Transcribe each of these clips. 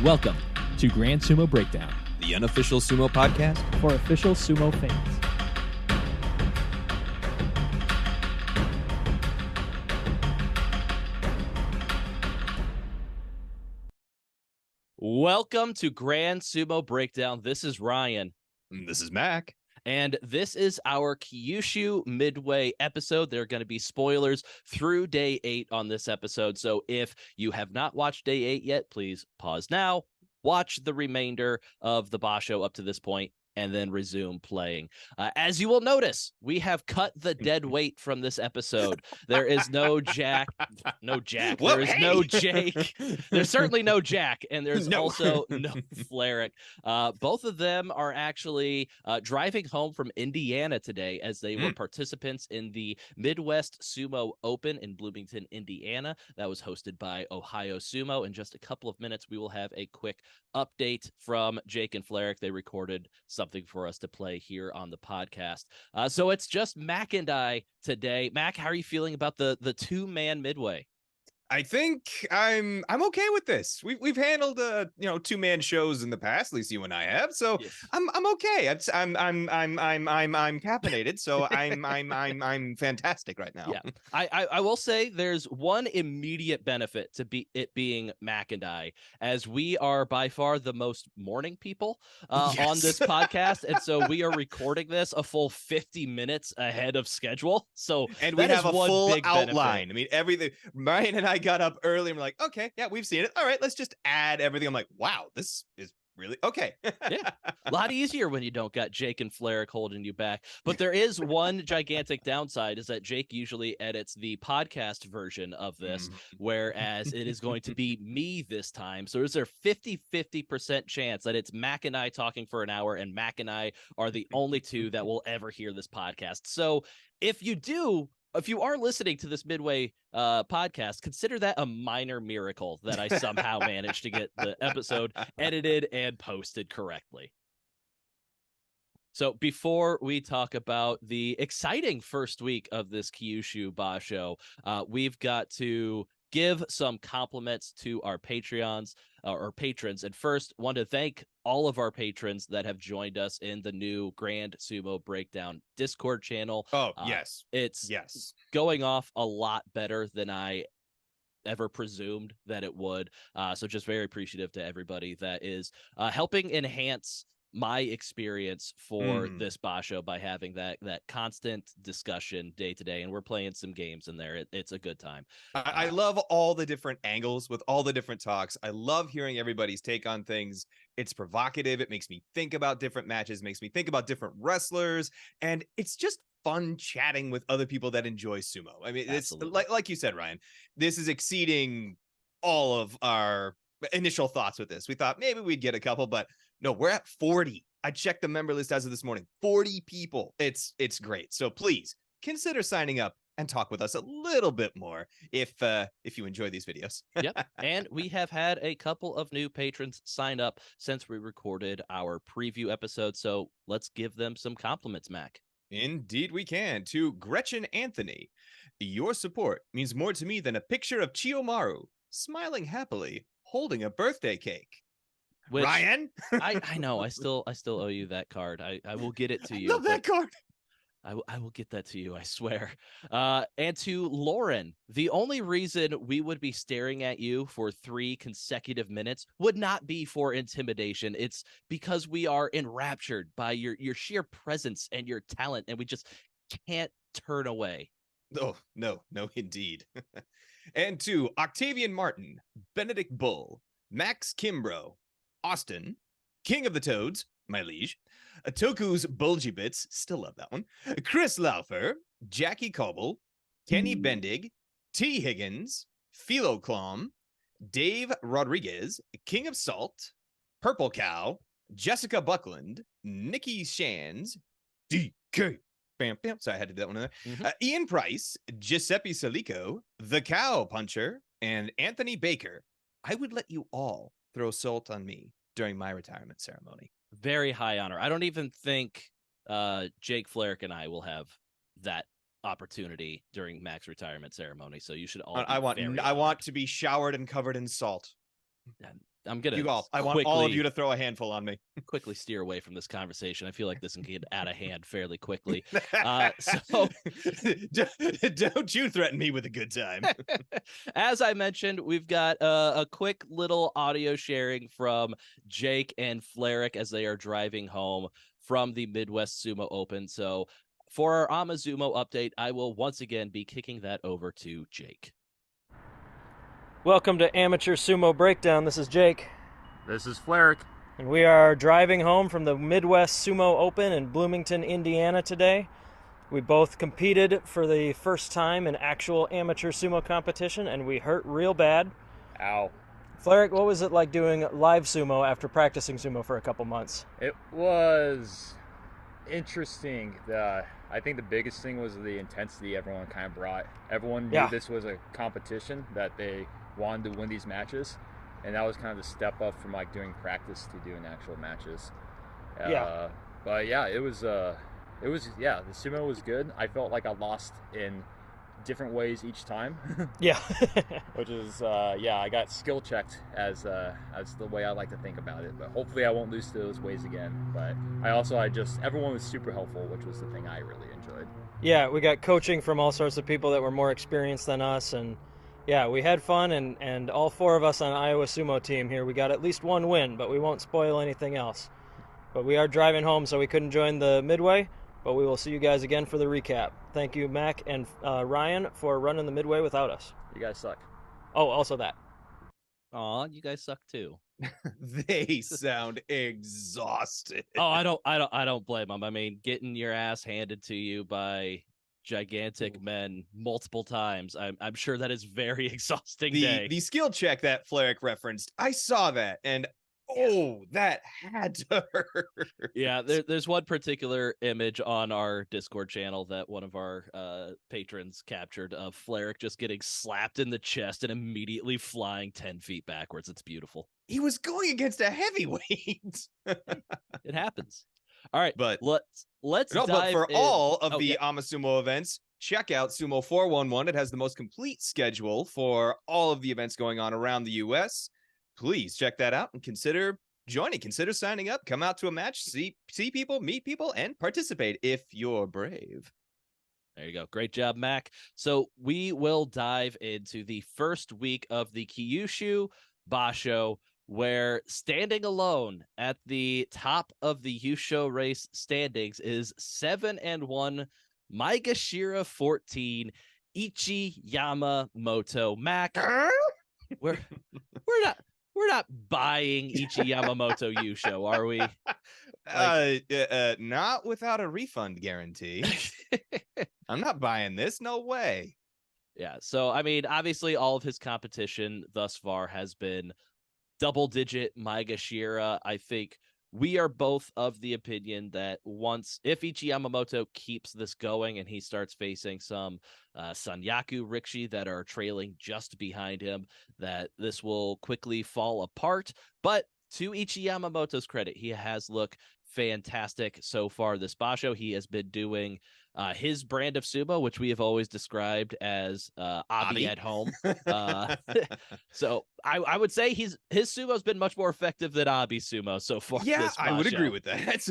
Welcome to Grand Sumo Breakdown, the unofficial sumo podcast for official sumo fans. Welcome to Grand Sumo Breakdown. This is Ryan. This is Mak. And this is our Kyushu Midway episode. There are going to be spoilers through day 8 on this episode. So if you have not watched day 8 yet, please pause now, watch the remainder of the basho up to this point, and then resume playing. As you will notice, we have cut the dead weight from this episode. There is no Jack. Whoa, there is no Jake. There's certainly no Jack, and there's also no Fleric. Both of them are actually driving home from Indiana today as they were participants in the Midwest Sumo Open in Bloomington, Indiana. That was hosted by Ohio Sumo. In just a couple of minutes, we will have a quick update from Jake and Fleric. They recorded something for us to play here on the podcast. So it's just Mak and I today. Mak, how are you feeling about the two-man midway? I think I'm okay with this. We've handled two-man shows in the past, at least you and I have. So yes. I'm okay. I'm caffeinated, so I'm fantastic right now. Yeah, I will say there's one immediate benefit to it being Mak and I, as we are by far the most morning people on this podcast, and so we are recording this a full 50 minutes ahead of schedule. So and we have a full outline. Benefit. I mean, everything. Ryan and I got up early and we're like, okay, yeah, we've seen it. All right, let's just add everything. I'm like, wow, this is really okay. Yeah, a lot easier when you don't got Jake and Fleric holding you back. But there is one gigantic downside, is that Jake usually edits the podcast version of this, whereas it is going to be me this time. So is there 50% chance that it's Mak and I talking for an hour, and Mak and I are the only two that will ever hear this podcast. So if you are listening to this Midway podcast, consider that a minor miracle that I somehow managed to get the episode edited and posted correctly. So before we talk about the exciting first week of this Kyushu basho, we've got to give some compliments to our Patreons or patrons. And first, want to thank all of our patrons that have joined us in the new Grand Sumo Breakdown Discord channel. Oh, yes. It's going off a lot better than I ever presumed that it would. So just very appreciative to everybody that is helping enhance my experience for this basho by having that constant discussion day to day, and we're playing some games in there. It's a good time. I love all the different angles with all the different talks. I love hearing everybody's take on things. It's provocative. It makes me think about different matches, makes me think about different wrestlers, and it's just fun chatting with other people that enjoy sumo. I mean, Absolutely. It's like you said, Ryan, this is exceeding all of our initial thoughts with this. We thought maybe we'd get a couple, but no, we're at 40. I checked the member list as of this morning. 40 people. It's great. So please consider signing up and talk with us a little bit more if you enjoy these videos. Yep. And we have had a couple of new patrons sign up since we recorded our preview episode. So let's give them some compliments, Mak. Indeed we can. To Gretchen Anthony, your support means more to me than a picture of Chiyomaru smiling happily holding a birthday cake. Which, Ryan, I know. I still owe you that card. I will get it to you. I love that card. I will get that to you, I swear. And to Lauren, the only reason we would be staring at you for 3 consecutive minutes would not be for intimidation. It's because we are enraptured by your sheer presence and your talent, and we just can't turn away. Oh, no, indeed. And to Octavian Martin, Benedict Bull, Max Kimbrough, Austin, King of the Toads, my liege, Toku's Bulgy Bits, still love that one, Chris Laufer, Jackie Coble, Kenny Bendig, T. Higgins, Philo Clom, Dave Rodriguez, King of Salt, Purple Cow, Jessica Buckland, Nikki Shands, DK, bam, sorry, I had to do that one there, Ian Price, Giuseppe Salico, The Cow Puncher, and Anthony Baker. I would let you all throw salt on me during my retirement ceremony. Very high honor. I don't even think Jake Fleric and I will have that opportunity during Mak's retirement ceremony. So you should all. I want to be showered and covered in salt. I'm gonna You golf. I want all of you to throw a handful on me. quickly steer away from this conversation. I feel like this can get out of hand fairly quickly. Don't you threaten me with a good time. As I mentioned, we've got a quick little audio sharing from Jake and Fleric as they are driving home from the Midwest Sumo Open. So for our Amazumo update, I will once again be kicking that over to Jake. Welcome to Amateur Sumo Breakdown. This is Jake. This is Fleric. And we are driving home from the Midwest Sumo Open in Bloomington, Indiana today. We both competed for the first time in actual amateur sumo competition, and we hurt real bad. Ow. Fleric, what was it like doing live sumo after practicing sumo for a couple months? It was interesting. I think the biggest thing was the intensity everyone kind of brought. Everyone knew this was a competition, that they wanted to win these matches, and that was kind of the step up from like doing practice to doing actual matches. But yeah, it was the sumo was good. I felt like I lost in different ways each time. Which is I got skill checked as the way I like to think about it, but hopefully I won't lose to those ways again. But everyone was super helpful, which was the thing I really enjoyed. Yeah, we got coaching from all sorts of people that were more experienced than us, and yeah, we had fun, and all four of us on Iowa Sumo team here, we got at least one win, but we won't spoil anything else. But we are driving home, so we couldn't join the Midway, but we will see you guys again for the recap. Thank you, Mac and Ryan, for running the Midway without us. You guys suck. Oh, also that. Aw, you guys suck too. They sound exhausted. Oh, I don't blame them. I mean, getting your ass handed to you by gigantic men multiple times, I'm sure that is very exhausting day. The skill check that Fleric referenced, I saw that, and that had to hurt. Yeah, there's one particular image on our Discord channel that one of our patrons captured of Fleric just getting slapped in the chest and immediately flying 10 feet backwards. It's beautiful. He was going against a heavyweight. It happens. All right, but let's no, dive but for in. all of the Amasumo events, check out Sumo 411. It has the most complete schedule for all of the events going on around the U.S. Please check that out and consider joining. Consider signing up. Come out to a match, see people, meet people, and participate if you're brave. There you go. Great job, Mac. So we will dive into the first week of the Kyushu Basho, where standing alone at the top of the Yusho race standings is 7-1 Maegashira 14 Ichi Yamamoto. Mac, we're not buying Ichi Yamamoto Yusho, are we? Not without a refund guarantee. I'm not buying this. No way. Yeah. So I mean, obviously, all of his competition thus far has been double-digit Maegashira. I think we are both of the opinion that if Ichi Yamamoto keeps this going and he starts facing some Sanyaku Rikishi that are trailing just behind him, that this will quickly fall apart. But to Ichi Yamamoto's credit, he has looked fantastic so far this basho. He has been doing his brand of sumo, which we have always described as Abi at home. So I would say his sumo's been much more effective than Abi sumo so far. Yeah, I would agree with that.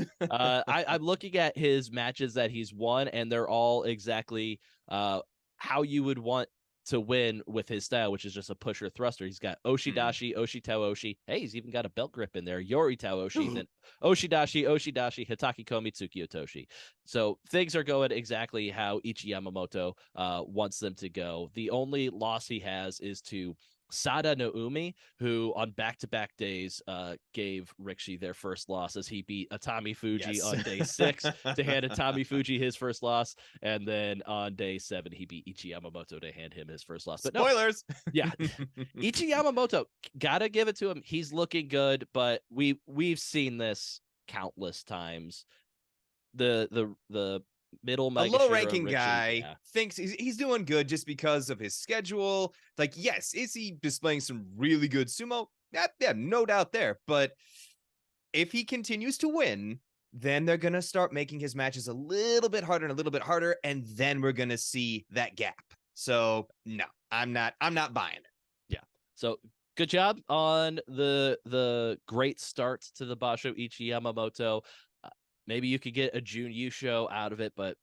I'm looking at his matches that he's won, and they're all exactly how you would want to win with his style, which is just a pusher thruster. He's got Oshidashi, Oshitao Oshi. Hey, he's even got a belt grip in there. Yoritao Oshi, then Oshidashi, Hitaki Komi, Tsuki Otoshi. So things are going exactly how Ichi Yamamoto wants them to go. The only loss he has is to Sada Noumi, who on back-to-back days gave Rikishi their first loss as he beat Atami Fuji on day 6 to hand Atami Fuji his first loss, and then on day 7 he beat Ichi Yamamoto to hand him his first loss. But spoilers. Ichi Yamamoto, gotta give it to him. He's looking good, but we've seen this countless times. The middle a low-ranking guy thinks he's doing good just because of his schedule. Like, yes, is he displaying some really good sumo? Yeah, no doubt there. But if he continues to win, then they're gonna start making his matches a little bit harder, and then we're gonna see that gap. So no, I'm not buying it. Yeah. So good job on the great start to the Basho Ichi Yamamoto. Maybe you could get a Jun Yusho out of it, but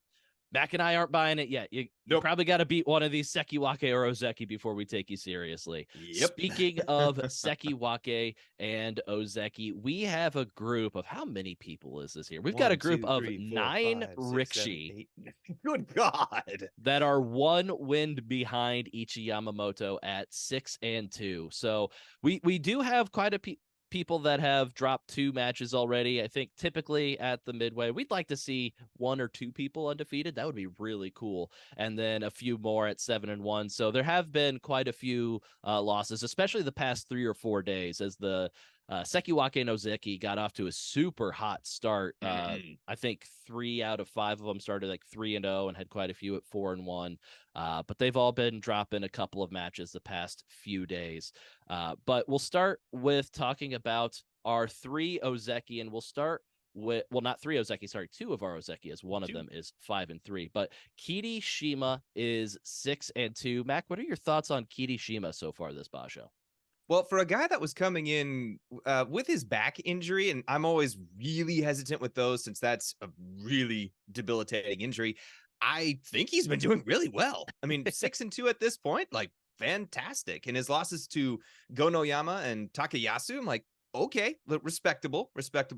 Mac and I aren't buying it yet. You probably got to beat one of these Sekiwake or Ozeki before we take you seriously. Yep. Speaking of Sekiwake and Ozeki, we have a group of, how many people is this here? We've got a group of 9 Rikshi. Good God. That are 1 win behind Ichi Yamamoto at 6-2. So we do have quite a people that have dropped 2 matches already. I think typically at the Midway, we'd like to see 1 or 2 people undefeated. That would be really cool. And then a few more at 7-1. So there have been quite a few losses, especially the past 3 or 4 days, as the Sekiwake and Ozeki got off to a super hot start. I think 3 out of 5 of them started like 3-0 and had quite a few at 4-1. But they've all been dropping a couple of matches the past few days. But we'll start with talking about our 3 Ozeki, and we'll start with, well, not 3 Ozeki, sorry, 2 of our Ozeki, as one of them is 5-3. But Kirishima is 6-2. Mac, what are your thoughts on Kirishima so far this basho? Well, for a guy that was coming in with his back injury, and I'm always really hesitant with those since that's a really debilitating injury, I think he's been doing really well. I mean, 6-2 at this point, like fantastic. And his losses to Gonoyama and Takayasu, I'm like, okay, respectable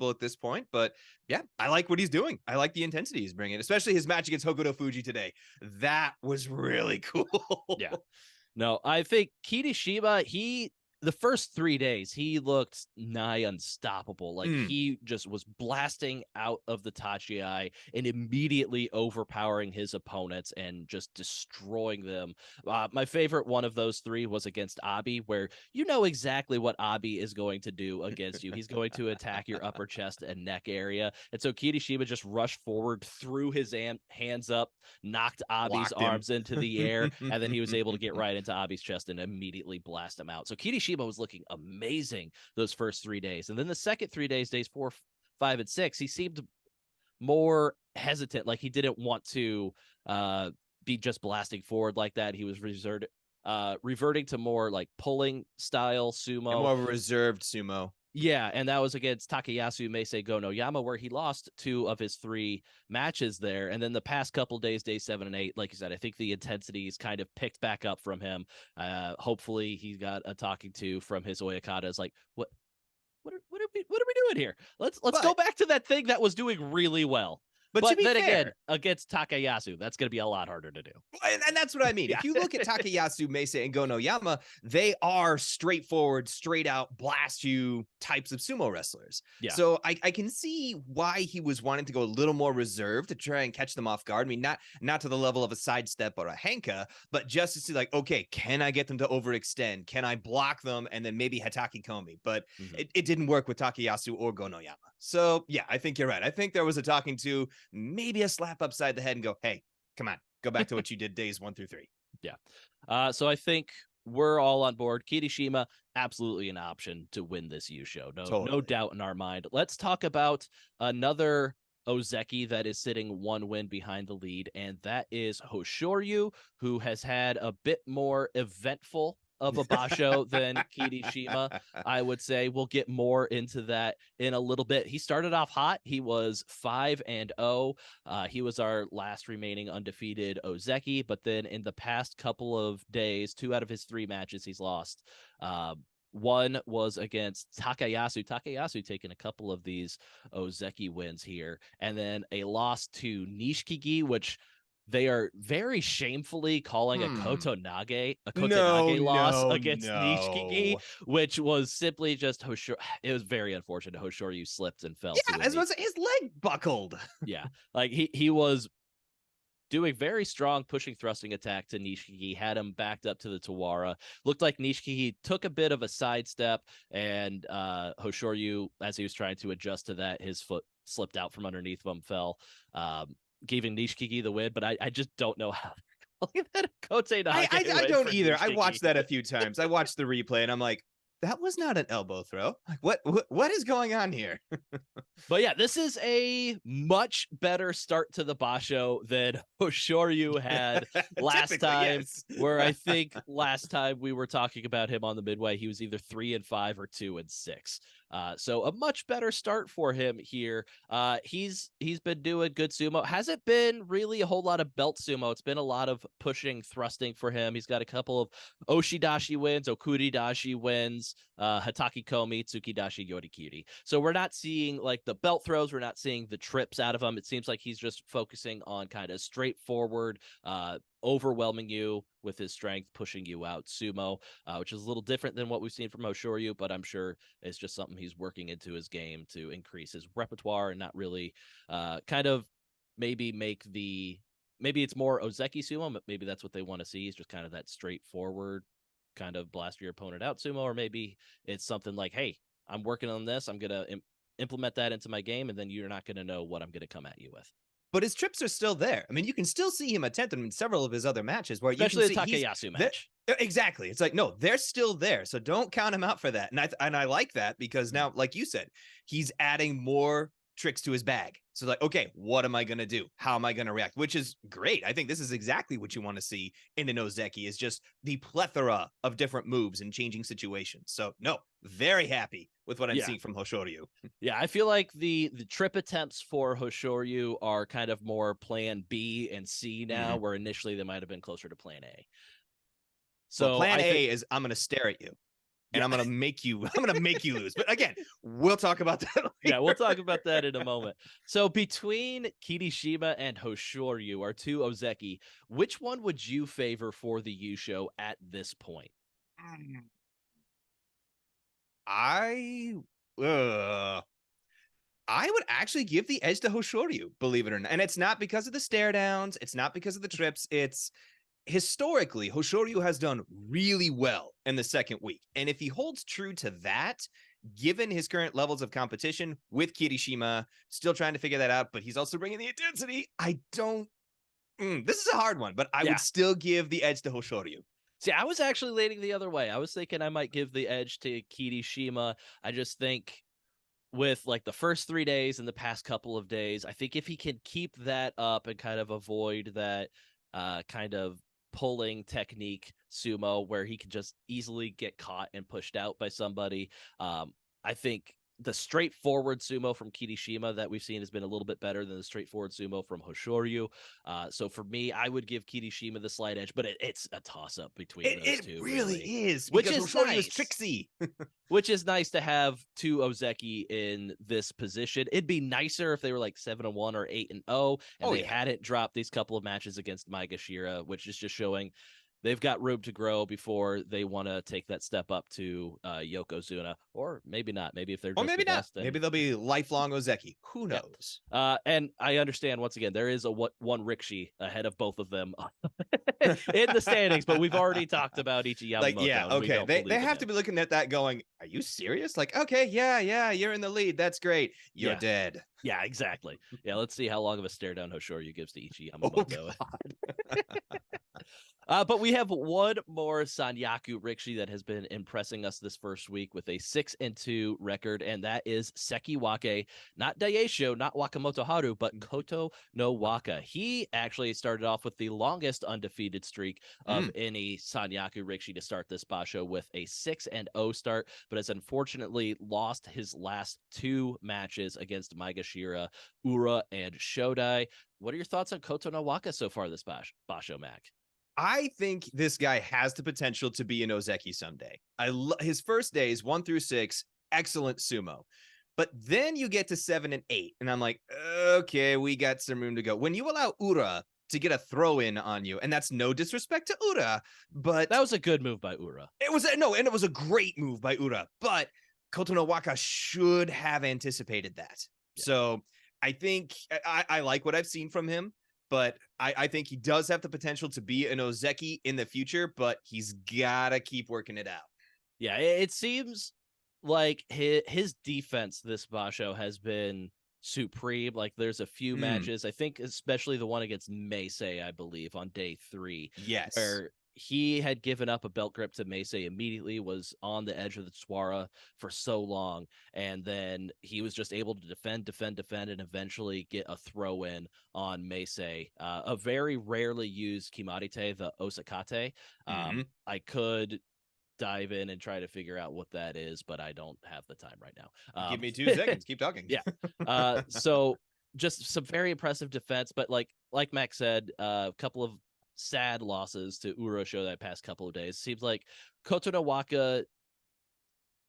at this point. But yeah, I like what he's doing. I like the intensity he's bringing, especially his match against Hokuto Fuji today. That was really cool. Yeah. No, I think Kirishima, the first 3 days, he looked nigh unstoppable. Like he just was blasting out of the Tachiai and immediately overpowering his opponents and just destroying them. My favorite one of those 3 was against Abi, where you know exactly what Abi is going to do against you. He's going to attack your upper chest and neck area. And so Kirishima just rushed forward, threw his hands up, knocked Abi's arms into the air, and then he was able to get right into Abi's chest and immediately blast him out. So Kirishima was looking amazing those first 3 days. And then the second 3 days, days 4, 5, and 6, he seemed more hesitant. Like he didn't want to be just blasting forward like that. He was reverting to more like pulling style sumo. And more of a reserved sumo. Yeah, and that was against Takayasu Meisei Gonoyama, where he lost 2 of his 3 matches there. And then the past couple days, days 7 and 8, like you said, I think the intensity's kind of picked back up from him. Hopefully he got a talking to from his Oyakatas, like, what are we doing here? Let's go back to that thing that was doing really well. But then again, against Takayasu, that's going to be a lot harder to do. And that's what I mean. If you look at Takayasu, Meisei, and Gonoyama, they are straightforward, straight out, blast you types of sumo wrestlers. Yeah. So I can see why he was wanting to go a little more reserved to try and catch them off guard. I mean, not to the level of a sidestep or a henka, but just to see like, okay, can I get them to overextend? Can I block them? And then maybe Hataki Komi. But it didn't work with Takayasu or Gonoyama. So yeah, I think you're right. I think there was a talking to, maybe a slap upside the head and go, hey, come on, go back to what you did days 1 through 3. Yeah. So I think we're all on board. Kirishima, absolutely an option to win this Yusho. No doubt in our mind. Let's talk about another Ozeki that is sitting 1 win behind the lead, and that is Hoshoryu, who has had a bit more eventful of a basho than Kirishima, I would say. We'll get more into that in a little bit. He started off hot. He was 5-0. He was our last remaining undefeated Ozeki, but then in the past couple of days, 2 out of his 3 matches he's lost. One was against Takayasu. Takayasu taking a couple of these Ozeki wins here, and then a loss to Nishikigi, which they are very shamefully calling a Kotenage loss against Nishikigi, which was simply just it was very unfortunate. Hoshoryu slipped and fell. Yeah, as was his leg buckled. Yeah, like he was doing very strong pushing thrusting attack to Nishikigi, had him backed up to the Tawara. Looked like Nishikigi took a bit of a sidestep, and Hoshoryu, as he was trying to adjust to that, his foot slipped out from underneath him, fell. Giving Nishikigi the win, but I just don't know how. I don't either. I watched that a few times. I watched the replay and I'm like, that was not an elbow throw. Like, what is going on here? But yeah, this is a much better start to the basho than Hoshoryu had last Typically, time, yes. where I think last time we were talking about him on the Midway, he was either 3-5 or 2-6. So a much better start for him here. He's been doing good sumo. Hasn't been really a whole lot of belt sumo. It's been a lot of pushing, thrusting for him. He's got a couple of Oshidashi wins, Okuridashi wins, Hataki Komi, Tsukidashi, Yorikiri. So we're not seeing like the belt throws. We're not seeing the trips out of him. It seems like he's just focusing on kind of straightforward, overwhelming you with his strength, pushing you out sumo, which is a little different than what we've seen from Hoshoryu, but I'm sure it's just something he's working into his game to increase his repertoire and not really kind of maybe maybe it's more Ozeki sumo, but maybe that's what they want to see. Is just kind of that straightforward kind of blast your opponent out sumo, or maybe it's something like, hey, I'm working on this. I'm going to implement that into my game, and then you're not going to know what I'm going to come at you with. But his trips are still there. I mean, you can still see him attempt them in several of his other matches where Especially you can the Takayasu match. Exactly. It's like, no, they're still there. So don't count him out for that. And I like that because now, like you said, he's adding more tricks to his bag. So like, okay, what am I going to do? How am I going to react? Which is great. I think this is exactly what you want to see in an Ozeki, is just the plethora of different moves and changing situations. So no, very happy with what I'm seeing from Hoshoryu. Yeah, I feel like the trip attempts for Hoshoryu are kind of more plan B and C now, where initially they might have been closer to plan A. So well, plan A is I'm going to stare at you. And I'm gonna make you lose. But again, we'll talk about that later. Yeah, we'll talk about that in a moment. So between Kirishima and Hoshoryu, our two Ozeki, which one would you favor for the Yusho at this point? I would actually give the edge to Hoshoryu, believe it or not. And it's not because of the stare downs. It's not because of the trips. It's historically, Hoshoryu has done really well in the second week. And if he holds true to that, given his current levels of competition with Kirishima, still trying to figure that out, but he's also bringing the intensity. I don't. This is a hard one, but I would still give the edge to Hoshoryu. See, I was actually leaning the other way. I was thinking I might give the edge to Kirishima. I just think with like the first 3 days and the past couple of days, I think if he can keep that up and kind of avoid that kind of pulling technique sumo where he can just easily get caught and pushed out by somebody, I think the straightforward sumo from Kirishima that we've seen has been a little bit better than the straightforward sumo from Hoshoryu. So for me, I would give Kirishima the slight edge, but it's a toss-up between those two. It really is, which is Hoshoryu nice. is tricksy. Which is nice to have two Ozeki in this position. It'd be nicer if they were like 7-1 or 8-0, and they hadn't dropped these couple of matches against Maegashira, which is just showing they've got room to grow before they want to take that step up to Yokozuna, or maybe not. Maybe if they're just maybe the not. best, then Maybe they'll be lifelong Ozeki. Who knows? And I understand once again there is one Rikishi ahead of both of them in the standings, but we've already talked about Ichi Yamamoto. Like, yeah, okay. They have to be looking at that going, are you serious? Like, okay, yeah, you're in the lead. That's great. You're dead. Yeah, exactly. Yeah, let's see how long of a stare down Hoshoryu gives to Ichi Yamamoto. But we have one more Sanyaku Rikishi that has been impressing us this first week with a 6-2 record, and that is Sekiwake, not Daisho, not Wakamoto Haru, but Koto no Waka. He actually started off with the longest undefeated streak of any Sanyaku Rikishi to start this basho with a 6-0 start, but has unfortunately lost his last 2 matches against Maegashira, Ura, and Shodai. What are your thoughts on Koto no Waka so far this basho, Mac? I think this guy has the potential to be an Ozeki someday. His first days, 1 through 6, excellent sumo. But then you get to 7 and 8, and I'm like, okay, we got some room to go. When you allow Ura to get a throw in on you, and that's no disrespect to Ura, but that was a good move by Ura. It was a great move by Ura, but Koto no Waka should have anticipated that. Yeah. So I think I like what I've seen from him. But I think he does have the potential to be an Ozeki in the future, but he's got to keep working it out. Yeah, it seems like his defense this basho has been supreme. Like there's a few matches, I think especially the one against Meisei, I believe, on day 3. Yes. Where he had given up a belt grip to Meisei immediately, was on the edge of the Tswara for so long, and then he was just able to defend, and eventually get a throw in on Meisei. A very rarely used kimarite, the osakate. I could dive in and try to figure out what that is, but I don't have the time right now. Give me 2 seconds. Keep talking. Yeah. So just some very impressive defense, but like Mac said, a couple of sad losses to Urosho that past couple of days. Seems like Koto no Waka,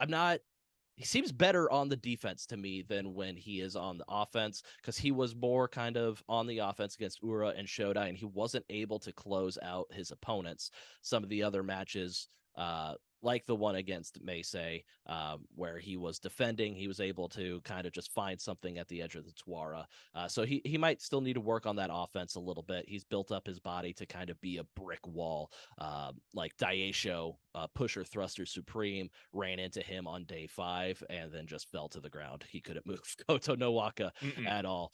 he seems better on the defense to me than when he is on the offense, because he was more kind of on the offense against Ura and Shodai, and he wasn't able to close out his opponents. Some of the other matches, like the one against Meisei, where he was defending, he was able to kind of just find something at the edge of the Tswara. So he might still need to work on that offense a little bit. He's built up his body to kind of be a brick wall, like Daisho, pusher thruster supreme, ran into him on day 5 and then just fell to the ground. He couldn't move Koto no Waka at all.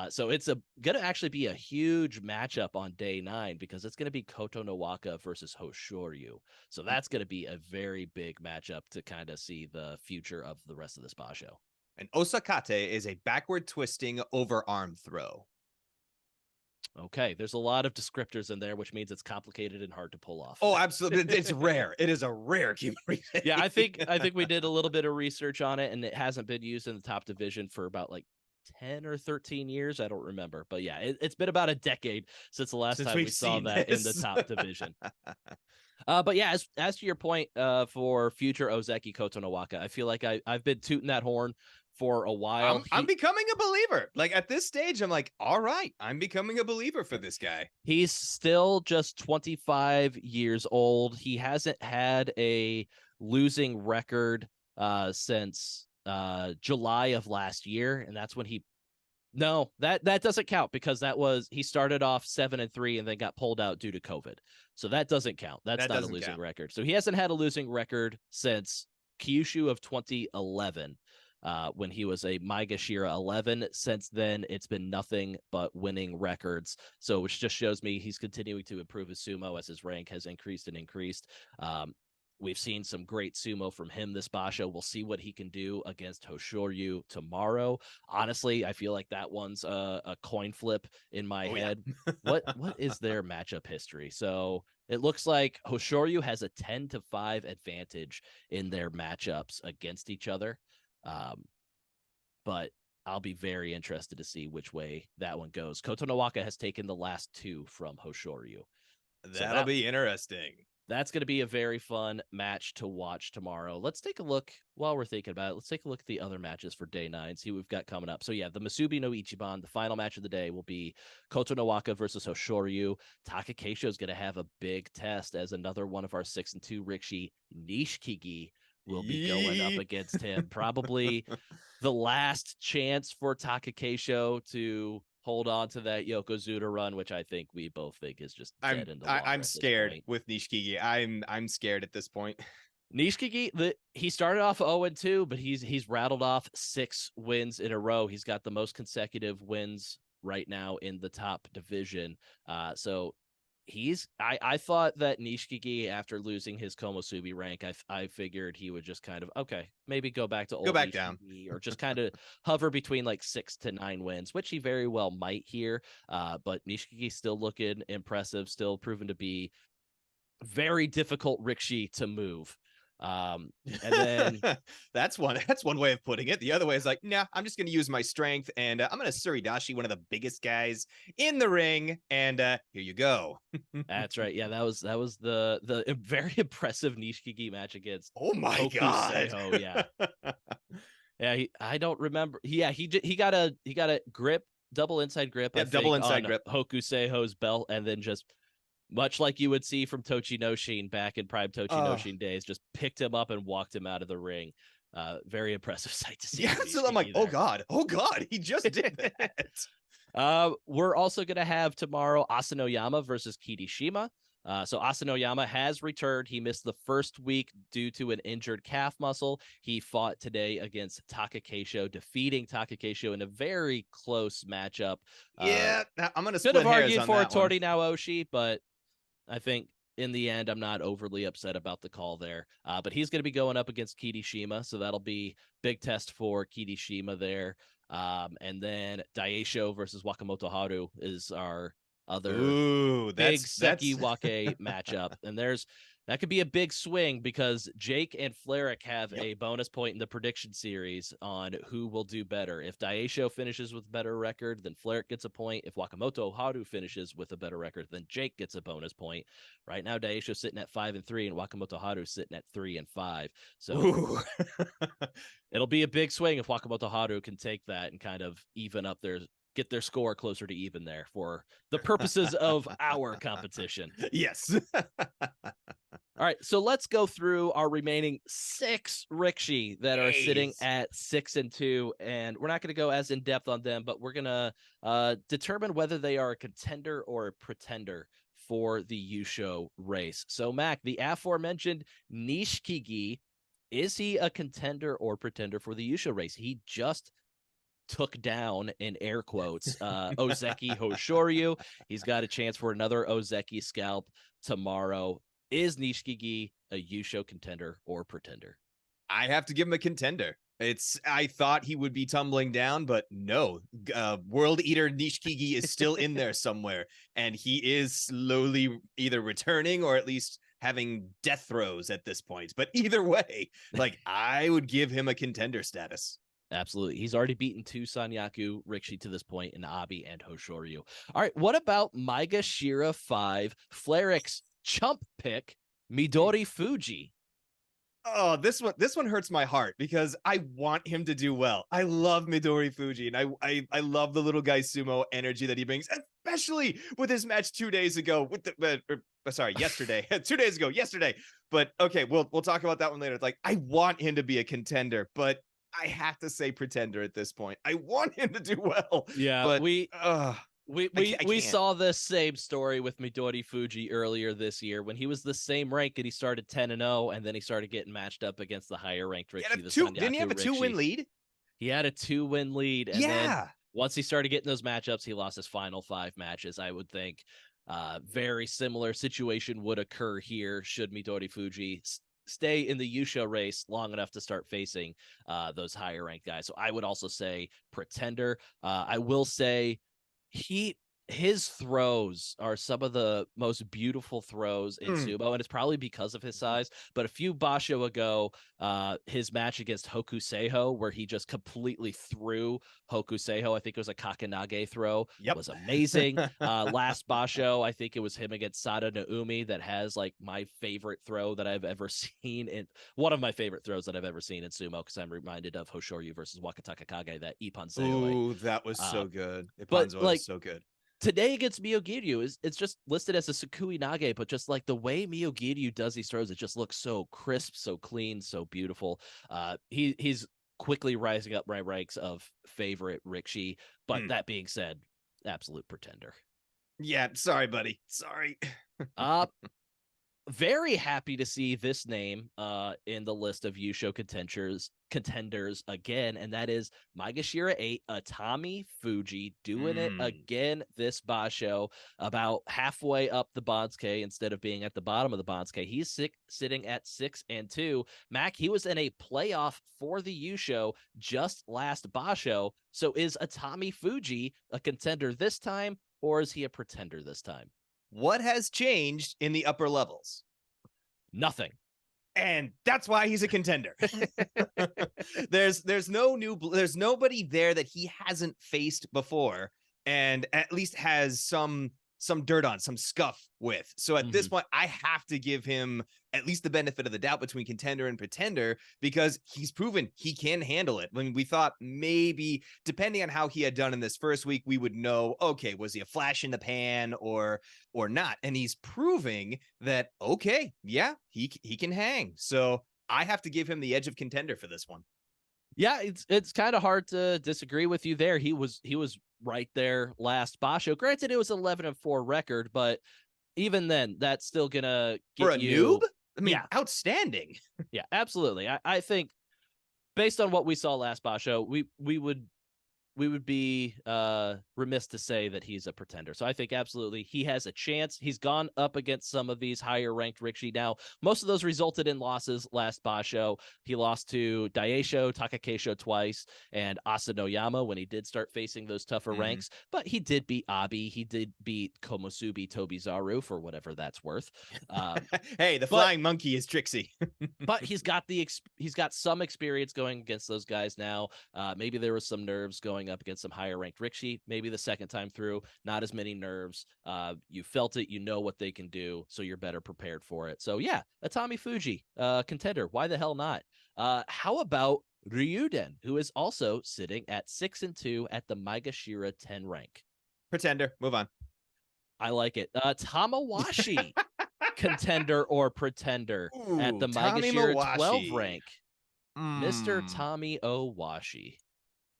So it's gonna actually be a huge matchup on day 9, because it's gonna be Koto no Waka versus Hoshoryu. So that's gonna be a very big matchup to kind of see the future of the rest of this basho. An osakate is a backward twisting overarm throw. Okay, there's a lot of descriptors in there, which means it's complicated and hard to pull off. Oh, absolutely. It's rare. It is a rare kimarite. Yeah, I think we did a little bit of research on it, and it hasn't been used in the top division for about like 10 or 13 years. I don't remember, but yeah, it's been about a decade since the last time we saw that in the top division. But yeah, as to your point, for future Ozeki Koto no Waka, I feel like I've been tooting that horn for a while. I'm becoming a believer. Like at this stage, I'm like, all right, I'm becoming a believer for this guy. He's still just 25 years old. He hasn't had a losing record since July of last year, and that's when No, that doesn't count, because he started off 7-3 and then got pulled out due to COVID. So that doesn't count. That's not a losing record. So he hasn't had a losing record since Kyushu of 2011, when he was a Maegashira 11. Since then, it's been nothing but winning records. So which just shows me he's continuing to improve his sumo as his rank has increased and increased. We've seen some great sumo from him this basho. We'll see what he can do against Hoshoryu tomorrow. Honestly, I feel like that one's a coin flip in my head. Yeah. What is their matchup history? So it looks like Hoshoryu has a 10-5 advantage in their matchups against each other. But I'll be very interested to see which way that one goes. Koto no Waka has taken the last 2 from Hoshoryu. That'll be interesting. That's going to be a very fun match to watch tomorrow. Let's take a look, while we're thinking about it, let's take a look at the other matches for day 9, see what we've got coming up. So yeah, the Musubi no Ichiban, the final match of the day, will be Koto no Waka versus Hoshoryu. Takakeisho is going to have a big test, as another one of our 6-2 Rikishi, Nishikigi, will be going up against him. Probably the last chance for Takakeisho to hold on to that Yokozuna run, which I think we both think is just dead in the water. I'm scared with Nishikigi. I'm scared at this point. Nishikigi, he started off 0-2, but he's rattled off 6 wins in a row. He's got the most consecutive wins right now in the top division. So I thought that Nishikigi, after losing his Komusubi rank, I figured he would just kind of, maybe go back to old back Nishikigi, down, or just kind of hover between like 6 to 9 wins, which he very well might here. But Nishikigi's still looking impressive, still proven to be very difficult Rikishi to move. And then that's one way of putting it. The other way is like, nah, I'm just going to use my strength, and I'm going to Suridashi one of the biggest guys in the ring, and here you go. That's right. Yeah, that was the very impressive Nishikigi match against God. Yeah. Yeah, I don't remember. Yeah, he got a grip, double inside grip. Yeah, double inside grip. Hokuseiho's belt, and then just, much like you would see from Tochinoshin back in prime Tochinoshin days, just picked him up and walked him out of the ring. Very impressive sight to see. Yeah, so I'm like, oh God, he just did that. We're also going to have tomorrow Asanoyama versus Kirishima. So Asanoyama has returned. He missed the first week due to an injured calf muscle. He fought today against Takakeisho, defeating Takakeisho in a very close matchup. Yeah, I'm going to split could have hairs argued on for that Tori Naoshi, but I think in the end, I'm not overly upset about the call there. But he's going to be going up against Kirishima, so that'll be big test for Kirishima there. And then Daisho versus Wakamoto Haru is our other big Sekiwake matchup. And that could be a big swing because Jake and Fleric have a bonus point in the prediction series on who will do better. If Daisho finishes with a better record, then Fleric gets a point. If Wakamoto Haru finishes with a better record, then Jake gets a bonus point. Right now, Daisho's sitting at 5-3, and Wakamoto Haru's sitting at 3-5. So it'll be a big swing if Wakamoto Haru can take that and kind of get their score closer to even there for the purposes of our competition. Yes. All right, so let's go through our remaining 6 Rikishi that are sitting at 6-2, and we're not going to go as in depth on them, but we're going to determine whether they are a contender or a pretender for the Yusho race. So, Mac, the aforementioned Nishikigi, is he a contender or pretender for the Yusho race? He just took down, in air quotes, Ozeki Hoshoryu. He's got a chance for another Ozeki scalp tomorrow. Is Nishikigi a Yusho contender or pretender? I have to give him a contender. I thought he would be tumbling down, but no. World Eater Nishikigi is still in there somewhere, and he is slowly either returning or at least having death throes at this point. But either way, like, I would give him a contender status. Absolutely. He's already beaten 2 Sanyaku Rikishi to this point in Abi and Hoshoryu. All right, what about Maegashira 5, Fleric's chump pick, Midori Fuji? Oh, this one hurts my heart because I want him to do well. I love Midori Fuji, and I love the little guy sumo energy that he brings, especially with his match 2 days ago with yesterday. 2 days ago, yesterday. But okay, we'll talk about that one later. Like, I want him to be a contender, but I have to say pretender at this point. I want him to do well. Yeah, but we saw this same story with Midori Fuji earlier this year when he was the same rank and he started 10-0, and then he started getting matched up against the higher ranked Rikishi. Didn't he have a 2-win lead? He had a 2-win lead, and then once he started getting those matchups, he lost his final 5 matches. I would think very similar situation would occur here should Midori Fuji stay in the Yusho race long enough to start facing those higher ranked guys. So I would also say pretender. I will say his throws are some of the most beautiful throws in sumo, and it's probably because of his size. But a few basho ago, his match against Hokuseiho, where he just completely threw Hokuseiho, I think it was a kakenage throw, was amazing. Last basho, I think it was him against Sada Naomi, that has like my favorite throw that I've ever seen, in one of my favorite throws that I've ever seen in sumo, because I'm reminded of Hoshoryu versus Wakataka Kage, that Ippon Seoi. Ooh, that was so good. Ippon Seoi was so good. Today against Miyogiryu, it's just listed as a Sukui Nage, but just like the way Miyogiryu does these throws, it just looks so crisp, so clean, so beautiful. He's quickly rising up my ranks of favorite Rikishi, but that being said, absolute pretender. Yeah, sorry, buddy. Sorry. Very happy to see this name in the list of Yusho contenders again, and that is Maegashira 8, Atami Fuji, doing it again this basho, about halfway up the Bansuke instead of being at the bottom of the Bansuke. He's sitting at 6-2. Mac, he was in a playoff for the Yusho just last basho. So is Atami Fuji a contender this time, or is he a pretender this time? What has changed in the upper levels? Nothing. And that's why he's a contender. There's nobody there that he hasn't faced before, and at least has some dirt on, some scuff with. So at this point, I have to give him at least the benefit of the doubt between contender and pretender, because he's proven he can handle it. When we thought maybe, depending on how he had done in this first week, we would know, okay, was he a flash in the pan or not? And he's proving that, okay, yeah, he can hang. So I have to give him the edge of contender for this one. Yeah, it's kind of hard to disagree with you there. He was right there last basho. Granted, it was 11-4 record, but even then, that's still gonna get for a you... noob. I mean, outstanding. Yeah, absolutely. I think based on what we saw last basho, we would we would be remiss to say that he's a pretender. So I think absolutely he has a chance. He's gone up against some of these higher ranked Rikishi. Now, most of those resulted in losses last basho. He lost to Daisho, Takakeisho twice, and Asanoyama when he did start facing those tougher ranks. But he did beat Abi. He did beat Komusubi Tobizaru for whatever that's worth. Hey, the flying monkey is Trixie. But he's got some experience going against those guys now. Maybe there was some nerves going up against some higher ranked Rikishi. Maybe the second time through, not as many nerves. You felt it, you know what they can do, so you're better prepared for it. So yeah, Atami Fuji, contender. Why the hell not? How about Ryuden, who is also sitting at 6-2 at the Maegashira 10 rank? Pretender. Move on. I like it. Tamawashi, contender or pretender at the Maegashira 12 rank. Mr. Tommy Owashi.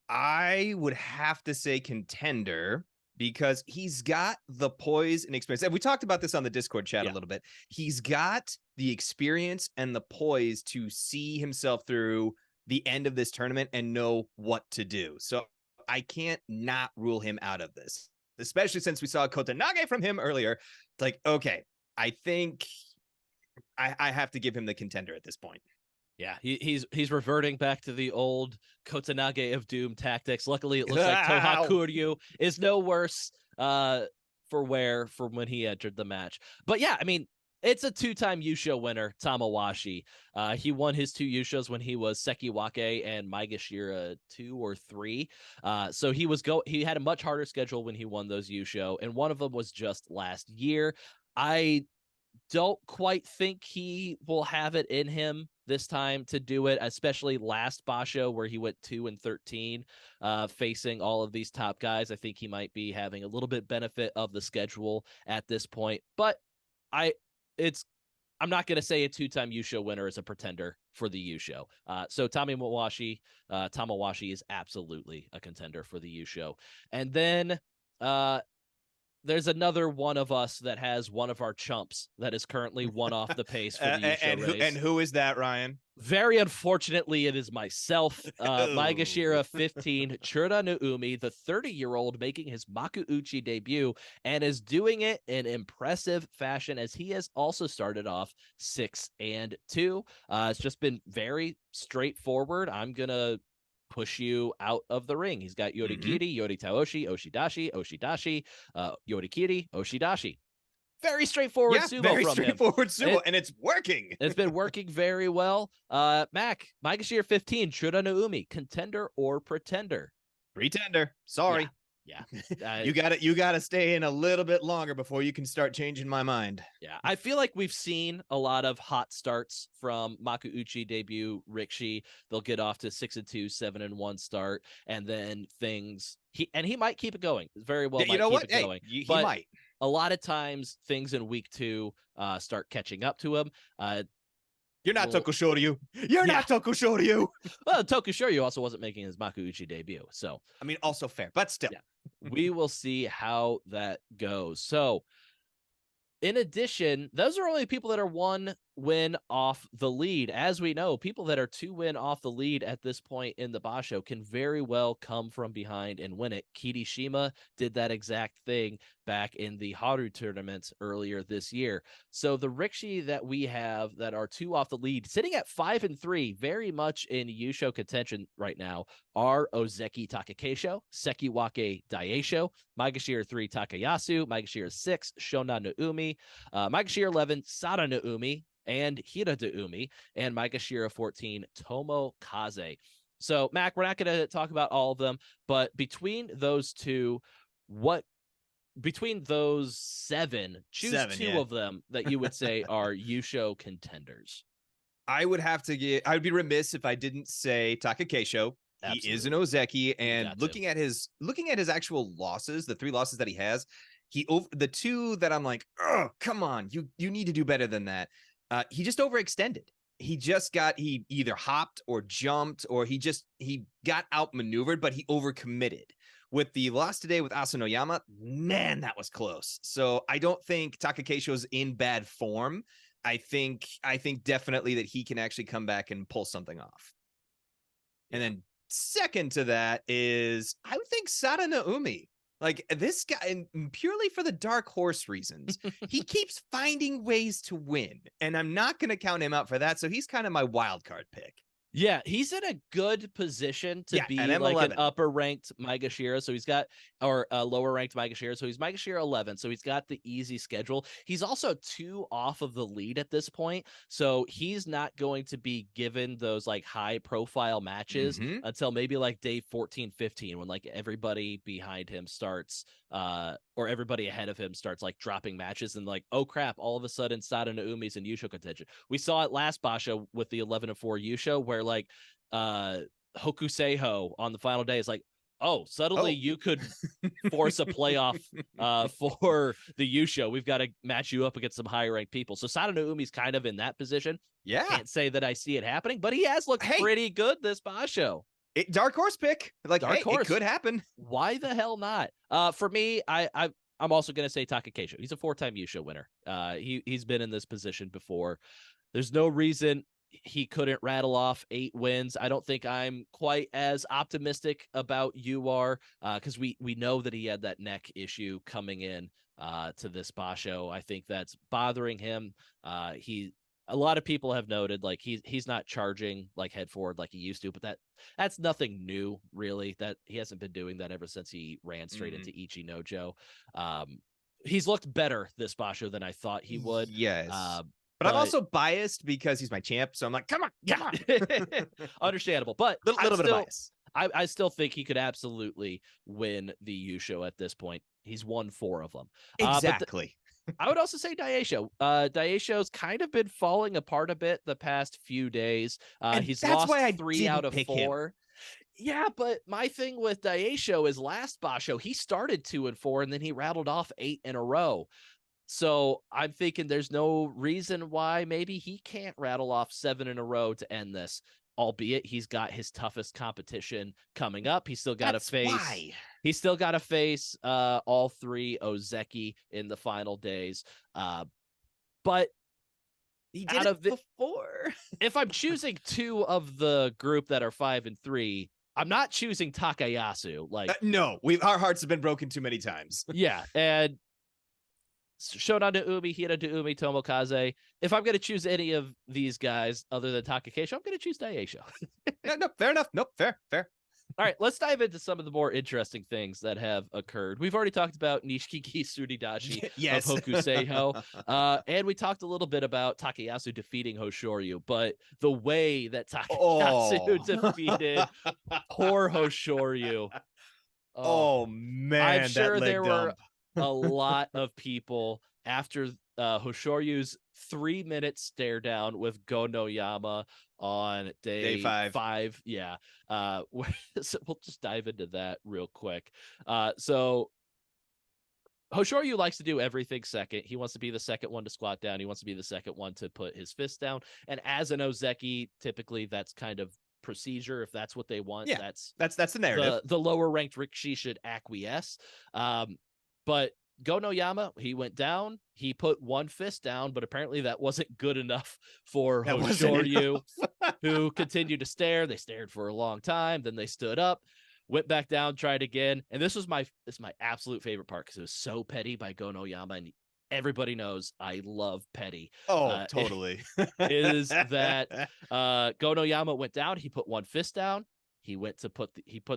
I would have to say contender because he's got the poise and experience. And we talked about this on the Discord chat a little bit. He's got the experience and the poise to see himself through the end of this tournament and know what to do. So I can't not rule him out of this, especially since we saw Kotenage from him earlier. It's like, okay, I think I have to give him the contender at this point. Yeah, he's reverting back to the old Kotenage of Doom tactics. Luckily, it looks like Toha Kuryu is no worse from when he entered the match. But yeah, I mean, it's a 2-time Yusho winner, Tamawashi. He won his 2 Yushos when he was Sekiwake and Maegashira 2 or 3. So he had a much harder schedule when he won those Yusho, and one of them was just last year. I don't quite think he will have it in him this time to do it, especially last basho where he went 2-13 facing all of these top guys. I think he might be having a little bit benefit of the schedule at this point, but I'm not going to say a 2-time Yusho winner is a pretender for the Yusho. So Tamawashi is absolutely a contender for the Yusho. And then there's another one of us that has one of our chumps that is currently one off the pace for the Yusho race. And who is that, Ryan? Very unfortunately, it is myself. Maegashira 15, Chura Naomi, the 30-year-old making his Makuuchi debut and is doing it in impressive fashion as he has also started off 6-2. It's just been very straightforward. I'm going to push you out of the ring. He's got Yorikiri, Yori Taoshi, Oshidashi, Yorikiri, Oshidashi. Very straightforward sumo very from straightforward him. sumo, and it's working. It's been working very well. Mac, Maegashira 15, Chura Naomi, contender or pretender? Pretender. Sorry. Yeah. You got to stay in a little bit longer before you can start changing my mind. Yeah. I feel like we've seen a lot of hot starts from Makuuchi debut Rikishi. They'll get off to 6-2, 7-1 start, and then he might keep it going. Very well. You know what? It going. He might. A lot of times things in week 2 start catching up to him. You're not Tokushoryu. You're not Tokushoryu. Well, Tokushoryu also wasn't making his Makuuchi debut. So, I mean, also fair, but still. Yeah. We will see how that goes. So, in addition, those are only people that are 1 win off the lead. As we know, people that are 2 win off the lead at this point in the basho can very well come from behind and win it. Kirishima did that exact thing back in the Haru tournament earlier this year. So the Rikishi that we have that are 2 off the lead, sitting at 5-3, very much in Yusho contention right now, are Ozeki Takakeisho, Sekiwake Daisho, Maegashira 3 Takayasu, Maegashira 6 Shona Naomi, Maegashira 11 Sada Naomi, and Hira Daumi, and Maegashira 14 Tomo Kaze. So, Mac, we're not going to talk about all of them, but between those 2, between those 7, choose 2 of them that you would say are Yusho contenders. I would be remiss if I didn't say Takakeisho. He is an Ozeki, and looking at his actual losses, the 3 losses that he has, the 2 that I'm like, oh, come on, you need to do better than that. He just overextended. He either hopped or jumped, or he got outmaneuvered, but he overcommitted. With the loss today with Asanoyama, man, that was close. So I don't think Takakeisho's in bad form. I think definitely that he can actually come back and pull something off. And then second to that is, I would think, Sada Naomi. Like, this guy, and purely for the dark horse reasons, he keeps finding ways to win, and I'm not going to count him out for that. So he's kind of my wild card pick. Yeah, he's in a good position to be an like M11. an upper ranked Maegashira. So he's got, or a lower ranked Maegashira. So he's Maegashira 11. So he's got the easy schedule. He's also 2 off of the lead at this point. So he's not going to be given those like high profile matches until maybe like day 14, 15, when like everybody behind him starts, or everybody ahead of him starts like dropping matches, and like, oh crap, all of a sudden Sada Naumi's in Yusho contention. We saw it last basho with the 11-4 Yusho, where like Hokuseiho on the final day is like, oh, suddenly you could force a playoff for the Yusho. We've got to match you up against some higher ranked people. So Sada Naumi's kind of in that position. Yeah. Can't say that I see it happening, but he has looked pretty good this basho. Dark horse pick. Like, dark horse. It could happen. Why the hell not? For me, I'm also going to say Takakeisho. He's a 4-time Yusho winner. He's been in this position before. There's no reason he couldn't rattle off 8 wins. I don't think I'm quite as optimistic about you are, because we know that he had that neck issue coming in to this basho. I think that's bothering him. A lot of people have noted like he's not charging like head forward like he used to, but that's nothing new really. That he hasn't been doing that ever since he ran straight into Ichi Nojo. He's looked better this basho than I thought he would. Yes. But I'm also biased because he's my champ, so I'm like, come on. Understandable, but little bit of bias. I still think he could absolutely win the Yusho at this point. He's won 4 of them. Exactly. I would also say Daisho. Daisho's kind of been falling apart a bit the past few days. He's lost 3 out of 4. Yeah, but my thing with Daisho is last basho, he started 2-4 and then he rattled off 8 in a row. So I'm thinking there's no reason why maybe he can't rattle off 7 in a row to end this. Albeit he's got his toughest competition coming up. He's still got to face. He's still got to face all 3 Ozeki in the final days. But he did it before. If I'm choosing 2 of the group that are 5 and 3, I'm not choosing Takayasu. Like no, our hearts have been broken too many times. Yeah, and Shonan Naomi, Hira Naomi, Tomokaze. If I'm going to choose any of these guys other than Takakeisho, I'm going to choose Daisho. No, fair enough. Nope, fair. All right, let's dive into some of the more interesting things that have occurred. We've already talked about Nishiki Suridashi of Hokuseiho. And we talked a little bit about Takayasu defeating Hoshoryu, but the way that Takayasu defeated poor Hoshoryu. Oh man, I'm sure there were a lot of people after Hoshoryu's 3-minute stare down with Gonoyama on day 5. Yeah. So we'll just dive into that real quick. So Hoshoryu likes to do everything second. He wants to be the second one to squat down. He wants to be the second one to put his fist down. And as an Ozeki, typically that's kind of procedure. If that's what they want, that's the narrative. The lower ranked Rikishi should acquiesce. But Gonoyama, he went down, he put one fist down, but apparently that wasn't good enough for Hoshoryu, who continued to stare. They stared for a long time, then they stood up, went back down, tried again. And this is my absolute favorite part because it was so petty by Gonoyama, and everybody knows I love petty. Oh, totally. Is that Gonoyama went down, he put one fist down. He went to put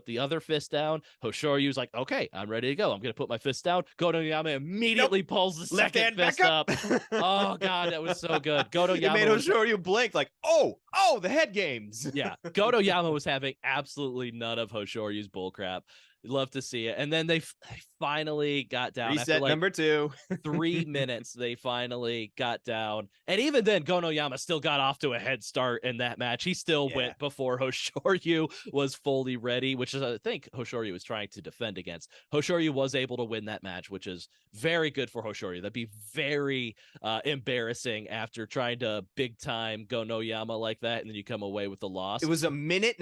the other fist down. Hoshoryu's like, okay, I'm ready to go. I'm going to put my fist down. Gonoyama immediately pulls the second fist up. Oh, God, that was so good. Gonoyama made Hoshoryu blink like, oh, the head games. Yeah, Gonoyama was having absolutely none of Hoshoryu's bullcrap. Love to see it. And then they finally got down. Reset after like number 2. 3 minutes, they finally got down. And even then, Gonoyama still got off to a head start in that match. He still went before Hoshoryu was fully ready, which is, I think, Hoshoryu was trying to defend against. Hoshoryu was able to win that match, which is very good for Hoshoryu. That'd be very embarrassing after trying to big-time Gonoyama like that, and then you come away with the loss. It was a 1.5 minute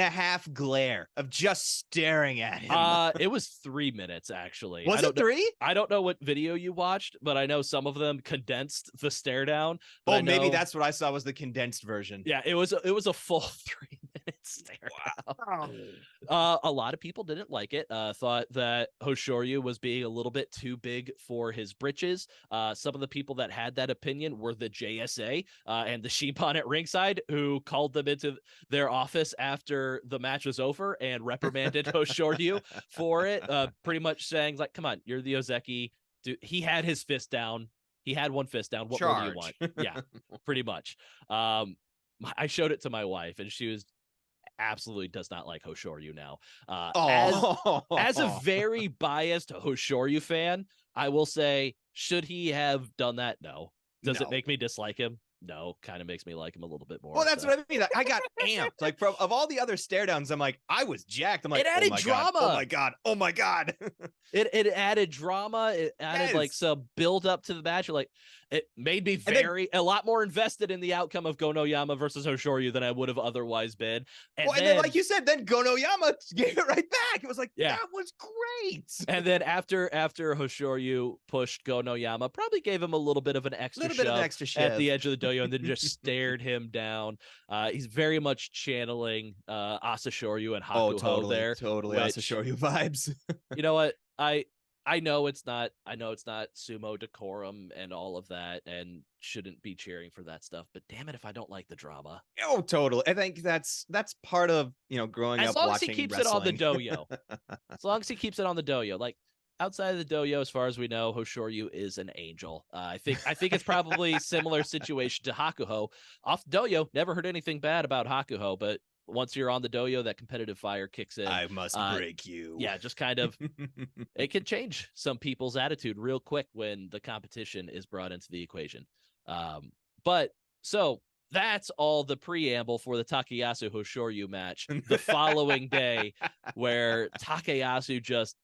glare of just staring at him. It was 3 minutes, actually. Was it 3? I don't know what video you watched, but I know some of them condensed the stare down. Oh, maybe that's what I saw was the condensed version. Yeah, it was a full 3 minutes. stare down. A lot of people didn't like it. Thought that Hoshoryu was being a little bit too big for his britches. Some of the people that had that opinion were the JSA and the Shimpan at ringside, who called them into their office after the match was over and reprimanded Hoshoryu for it, pretty much saying, like, come on, you're the Ozeki. Dude, he had his fist down. He had one fist down. What more do you want? Yeah, pretty much. I showed it to my wife, and she was absolutely does not like Hoshoryu now. As a very biased Hoshoryu fan, I will say, should he have done that? No. Does it make me dislike him? No, kind of makes me like him a little bit more. Well, that's what I mean. I got amped. Like, of all the other stare downs, I'm like, I was jacked. I'm like, it added drama. God, oh my God. Oh my God. It added drama. It added like some build up to the match. Like, it made me a lot more invested in the outcome of Gonoyama versus Hoshoryu than I would have otherwise been. And then, like you said, then Gonoyama gave it right back. It was like, that was great. And then after Hoshoryu pushed Gonoyama, probably gave him a little bit of an extra shove at the edge of the dojo, and then just stared him down. He's very much channeling Asashoryu and Hakuho there. Totally Asashoryu vibes. You know what? I know it's not sumo decorum and all of that, and shouldn't be cheering for that stuff, but damn it if I don't like the drama. Oh, totally. I think that's part of, growing up watching wrestling. As long as he keeps it on the dojo. As long as he keeps it on the dojo. Like, outside of the dojo, as far as we know, Hoshoryu is an angel. I think it's probably similar situation to Hakuho. Off the dojo, never heard anything bad about Hakuho, but once you're on the dojo, that competitive fire kicks in. I must break you. Yeah, just kind of, it can change some people's attitude real quick when the competition is brought into the equation. But so that's all the preamble for the Takayasu Hoshoryu match the following day, where Takayasu just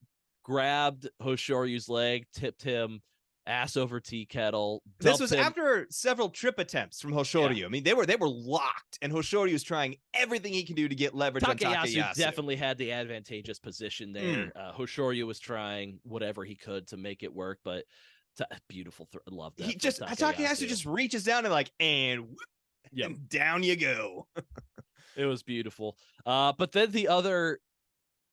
grabbed Hoshoryu's leg, tipped him ass over tea kettle. This was after several trip attempts from Hoshoryu. Yeah. I mean, they were locked, and Hoshoryu was trying everything he can do to get leverage on Takayasu. Definitely had the advantageous position there. Hoshoryu was trying whatever he could to make it work, but beautiful. Love that. Takayasu just reaches down and and down you go. It was beautiful. But then the other